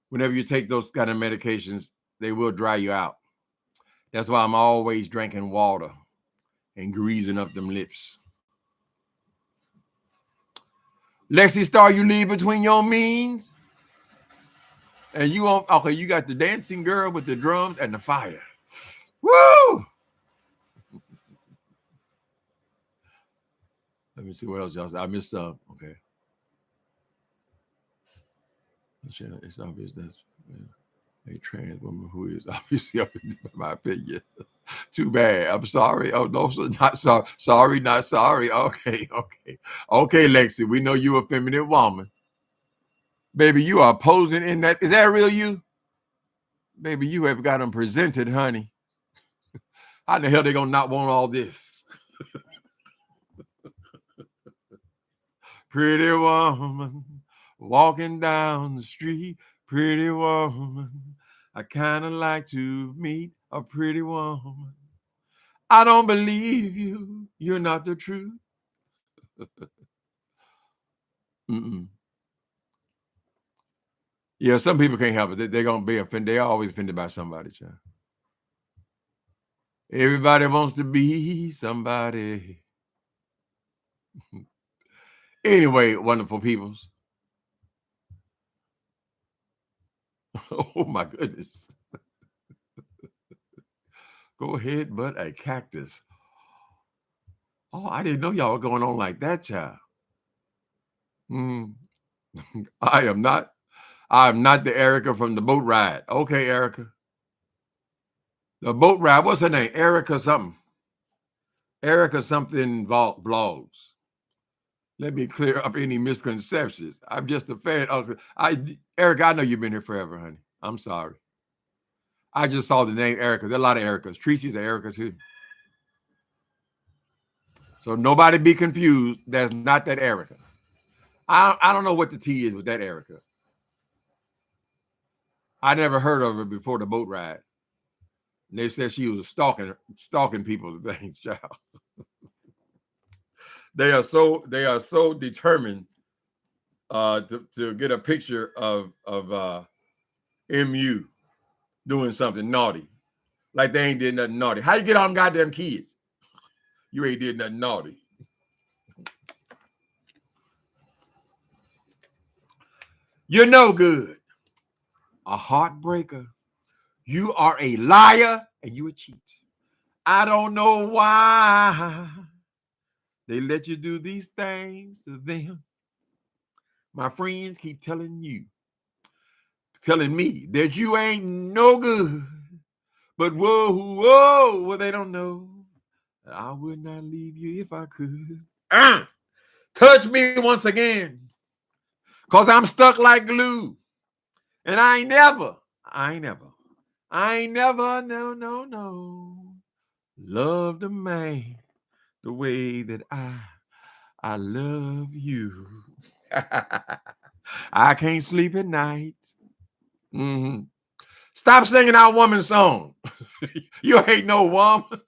whenever you take those kind of medications, they will dry you out. That's why I'm always drinking water and greasing up them lips. Lexi Star, you leave between your means, and you on okay. You got the dancing girl with the drums and the fire. Woo! Let me see what else y'all say. I missed some. Okay. It's obvious that's a trans woman who is obviously up in my opinion. Too bad. I'm sorry. Oh no, sir, not sorry. Sorry, not sorry. Okay. Lexi, we know you a feminine woman. Baby, you are posing in that. Is that real you? Baby, you have got them presented, honey. How the hell they gonna not want all this? Pretty woman walking down the street. Pretty woman, I kind of like to meet a pretty woman. I don't believe you. You're not the truth. Mm-mm. Yeah, some people can't help it. They're gonna be offended. They're always offended by somebody, child. Everybody wants to be somebody. Anyway, wonderful peoples. Oh my goodness. Go ahead, but a cactus. Oh, I didn't know y'all were going on like that, child. I am not the Erica from the boat ride. Okay, Erica. The boat ride, what's her name? Erica something. Erica something blogs. Let me clear up any misconceptions. I'm just a fan of Erica, I know you've been here forever, honey. I'm sorry. I just saw the name Erica. There are a lot of Ericas. Tracy's an Erica too. So nobody be confused. That's not that Erica. I don't know what the T is with that Erica. I never heard of her before the boat ride. And they said she was stalking people. Things, child. They are so determined to get a picture of MU doing something naughty, like they ain't did nothing naughty. How you get on goddamn kids? You ain't did nothing naughty. You're no good. A heartbreaker. You are a liar and you a cheat. I don't know why they let you do these things to them. My friends keep telling you, telling me that you ain't no good. But whoa, well, they don't know that I would not leave you if I could. Touch me once again, because I'm stuck like glue. And I ain't never, no, loved a man the way that I love you. I can't sleep at night. Mm-hmm. Stop singing our woman song. You ain't no woman.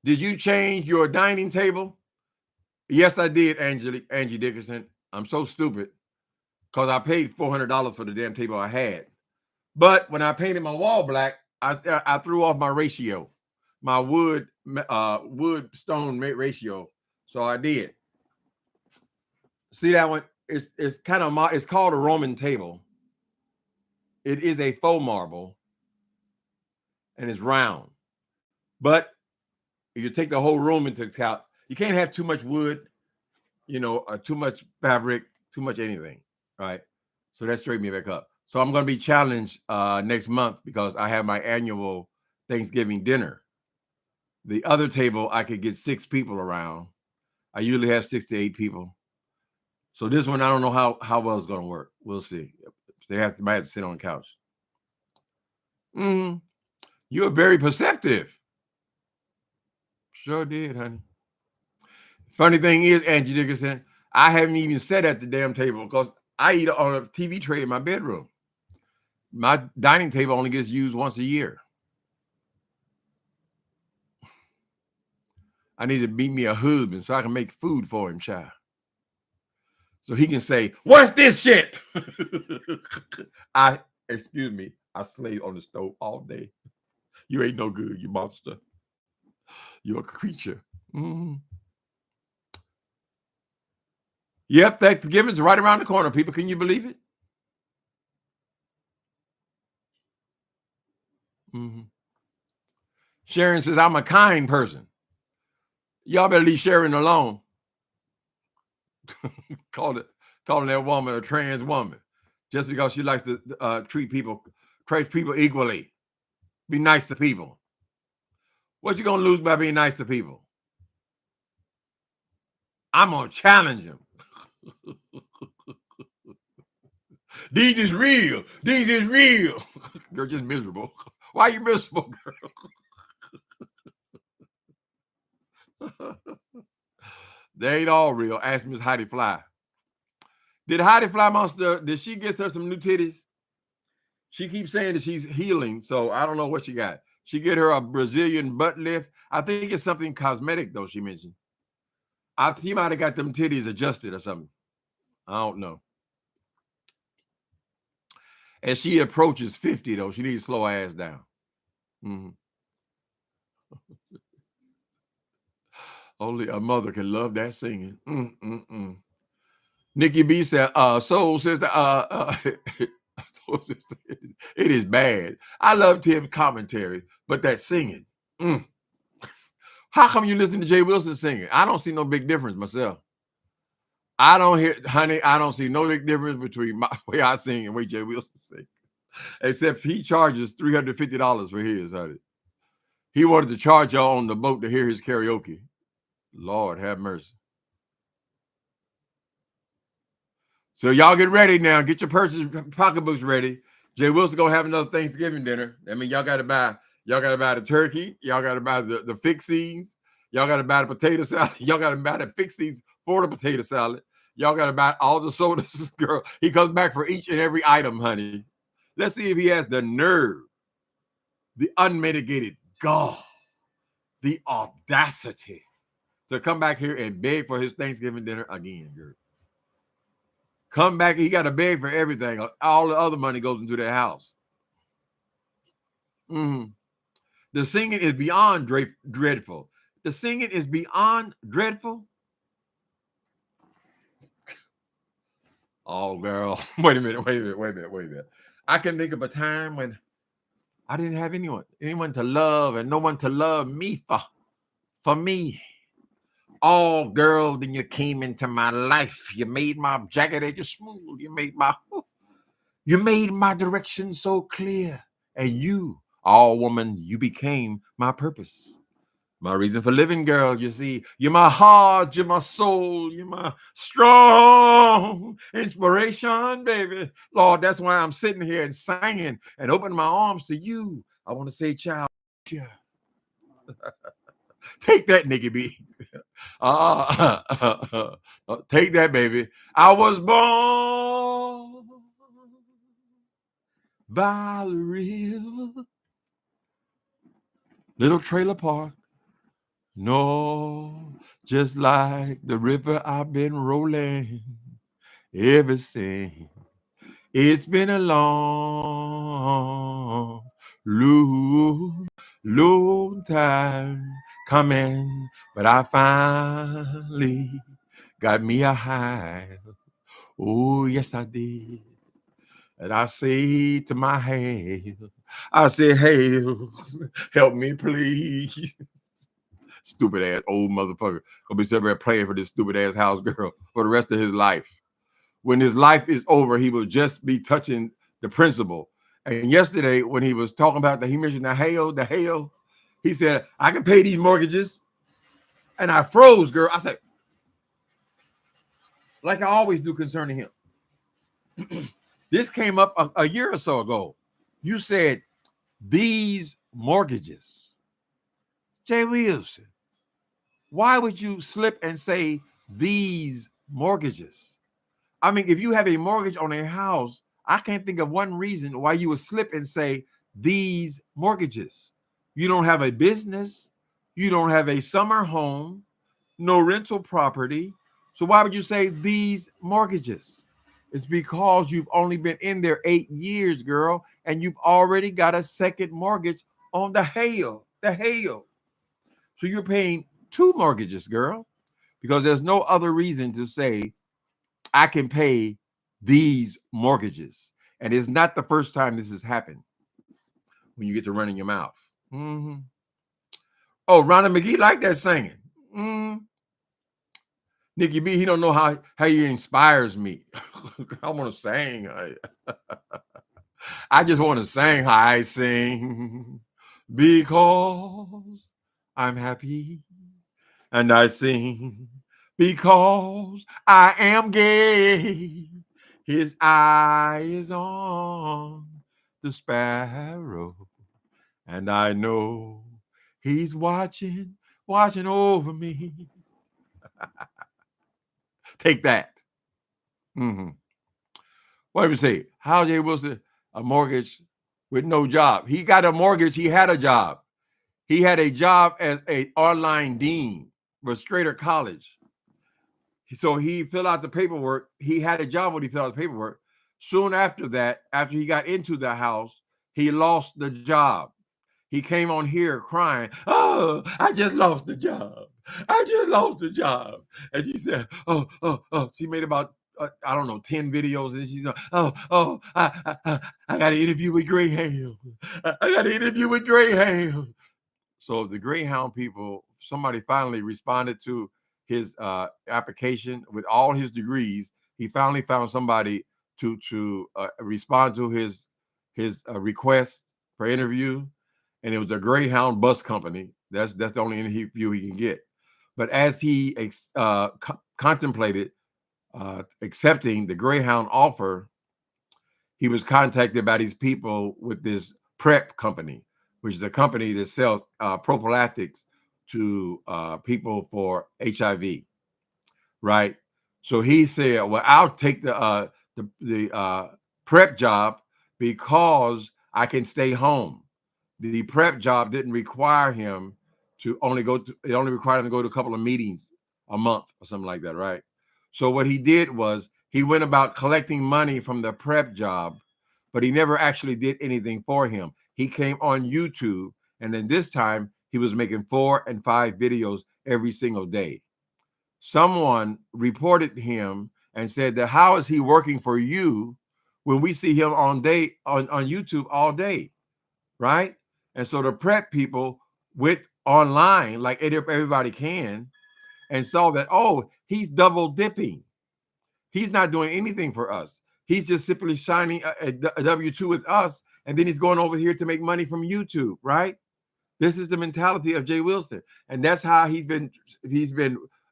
Did you change your dining table? Yes, I did, Angie Dickerson. I'm so stupid because I paid $400 for the damn table I had. But when I painted my wall black, I threw off my ratio, my wood stone ratio. So I did. See that one? It's kind of it's called a Roman table. It is a faux marble, and it's round. But if you take the whole room into account, you can't have too much wood, or too much fabric, too much anything, right? So that straightened me back up. So I'm going to be challenged next month because I have my annual Thanksgiving dinner. The other table, I could get 6 people around. I usually have 6 to 8 people. So this one, I don't know how well it's going to work. We'll see. They might have to sit on the couch. You're very perceptive. Sure did, honey. Funny thing is, Angie Dickerson, I haven't even sat at the damn table because I eat on a TV tray in my bedroom. My dining table only gets used once a year. I need to beat me a husband so I can make food for him, child. So he can say, "What's this shit?" Excuse me, I slaved on the stove all day. You ain't no good, you monster. You're a creature. Mm-hmm. Yep, Thanksgiving's right around the corner, people. Can you believe it? Mm-hmm. Sharon says, I'm a kind person. Y'all better leave Sharon alone. Calling that woman a trans woman just because she likes to treat people equally. Be nice to people. What you gonna lose by being nice to people? I'm gonna challenge him. These is real. You're just miserable. Why are you miserable, girl? They ain't all real. Ask Miss Heidi Fly. Did Heidi Fly Monster, did she get her some new titties? She keeps saying that she's healing, so I don't know what she got. She get her a Brazilian butt lift. I think it's something cosmetic, though, she mentioned. She might have got them titties adjusted or something. I don't know. As she approaches 50, though, she needs to slow her ass down. Mm-hmm. Only a mother can love that singing. Nikki B said, Soul Sister, it is bad. I love Tim's commentary, but that singing. How come you listen to Jay Wilson singing? I don't see no big difference myself. I don't see no big difference between my way I sing and the way Jay Wilson sings. Except he charges $350 for his, honey. He wanted to charge y'all on the boat to hear his karaoke. Lord have mercy. So y'all get ready now. Get your purses, pocketbooks ready. Jay Wilson gonna have another Thanksgiving dinner. I mean, y'all gotta buy the turkey. Y'all gotta buy the fixings. Y'all gotta buy the potato salad. Y'all gotta buy the fixings for the potato salad. Y'all gotta buy all the sodas. Girl, he comes back for each and every item, honey. Let's see if he has the nerve, the unmitigated gall, the audacity to come back here and beg for his Thanksgiving dinner again, girl. Come back, he got to beg for everything. All the other money goes into their house. The singing is beyond dreadful. The singing is beyond dreadful. Oh, girl. Wait a minute. I can think of a time when I didn't have anyone to love and no one to love me for me. all, girl, then you came into my life. You made my jagged edges smooth. You made my direction so clear. And you, all woman, you became my purpose. My reason for living, girl, you see, you're my heart, you're my soul, you're my strong inspiration, baby. Lord, that's why I'm sitting here and singing and opening my arms to you. I want to say, child, yeah. Take that, Nikki B. Take that, baby. I was born by the river, little trailer park. No, just like the river I've been rolling ever since. It's been a long, long time coming, but I finally got me a high. Oh, yes, I did. And I say to my hail, I say, hail, help me, please. Stupid ass old motherfucker. Gonna be sitting there playing for this stupid ass house girl for the rest of his life. When his life is over, he will just be touching the principal. And yesterday, when he was talking about that, he mentioned the hail, he said, I can pay these mortgages. And I froze, girl. I said, like I always do concerning him. This came up a year or so ago. You said, these mortgages. Jay Wilson, why would you slip and say these mortgages? I mean, if you have a mortgage on a house, I can't think of one reason why you would slip and say these mortgages. You don't have a business. You don't have a summer home, no rental property. So why would you say these mortgages? It's because you've only been in there 8 years, girl, and you've already got a second mortgage on the hail. So you're paying 2 mortgages, girl, because there's no other reason to say I can pay these mortgages. And it's not the first time this has happened when you get to running your mouth. Mm-hmm. Oh, Ronald McGee like that singing. Nikki B, he don't know how he inspires me. I want to sing. I just want to sing how I sing because I'm happy. And I sing because I am gay. His eye is on the sparrow. And I know he's watching over me. Take that. Mm-hmm. What did we say? How Jay Wilson, a mortgage with no job. He got a mortgage. He had a job. He had a job as an online dean for Strader College. So he filled out the paperwork. He had a job when he filled out the paperwork. Soon after that, after he got into the house, he lost the job. He came on here crying, oh, I just lost the job. I just lost the job. And she said, oh. She made about, 10 videos. And she's like, I got an interview with Greyhound. I got an interview with Greyhound. So the Greyhound people, somebody finally responded to his application with all his degrees. He finally found somebody to respond to his request for interview, and it was a Greyhound bus company. That's the only interview he can get. But as he contemplated accepting the Greyhound offer, he was contacted by these people with this PrEP company, which is a company that sells prophylactics to people for HIV, right? So he said, well, I'll take the PrEP job because I can stay home. The PrEP job didn't require him to only it only required him to go to a couple of meetings a month or something like that, right? So what he did was he went about collecting money from the PrEP job, but he never actually did anything for him. He came on YouTube, and then this time he was making 4 and 5 videos every single day. Someone reported him and said that how is he working for you when we see him on YouTube all day, right? And so the PrEP people went online like everybody can, and saw that, oh, he's double dipping. He's not doing anything for us. He's just simply signing a W-2 with us, and then he's going over here to make money from YouTube, right? This is the mentality of Jay Wilson, and that's how he's been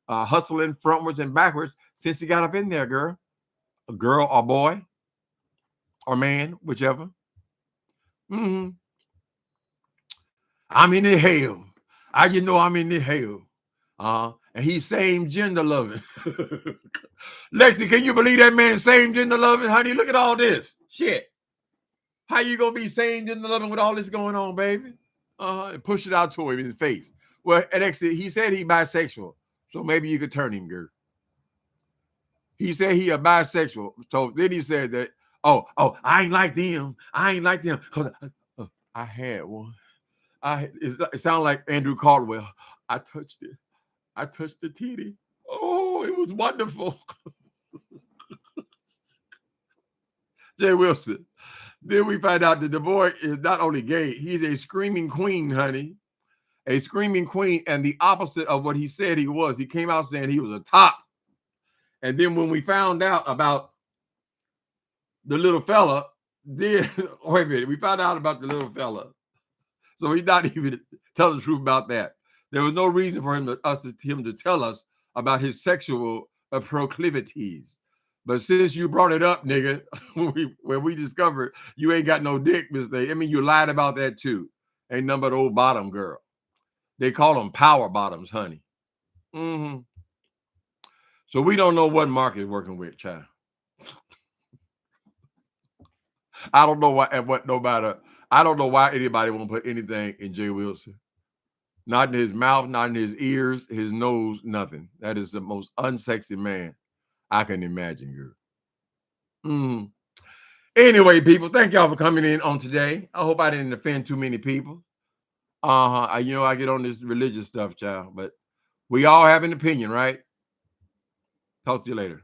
hustling frontwards and backwards since he got up in there, girl. A girl or boy or man, whichever. Mm-hmm. I'm in the hell. I just know I'm in the hell. And he's same gender loving. Lexi, can you believe that man is same gender loving? Honey, look at all this shit. How you gonna be same gender loving with all this going on, baby? And push it out to him in his face. Well, Lexi, he said he bisexual, so maybe you could turn him, girl. He said he a bisexual, so then he said that. Oh, I ain't like them. I ain't like them because I had one. It sounded like Andrew Caldwell. I touched it. I touched the titty. Oh, it was wonderful. Jay Wilson. Then we find out that the boy is not only gay, he's a screaming queen, honey. A screaming queen, and the opposite of what he said he was. He came out saying he was a top. And then when we found out about the little fella, then wait a minute, we found out about the little fella. So he's not even telling the truth about that. There was no reason for him to tell us about his sexual proclivities. But since you brought it up, nigga, when we discovered you ain't got no dick, Mr. I mean, you lied about that too. Ain't nothing but old bottom girl. They call them power bottoms, honey. Mm-hmm. So we don't know what Mark is working with, child. I don't know why. I don't know why anybody won't put anything in Jay Wilson. Not in his mouth, not in his ears, his nose, nothing. That is the most unsexy man I can imagine, girl. Mm. Anyway, people, thank y'all for coming in on today. I hope I didn't offend too many people. I get on this religious stuff, child, but we all have an opinion, right? Talk to you later.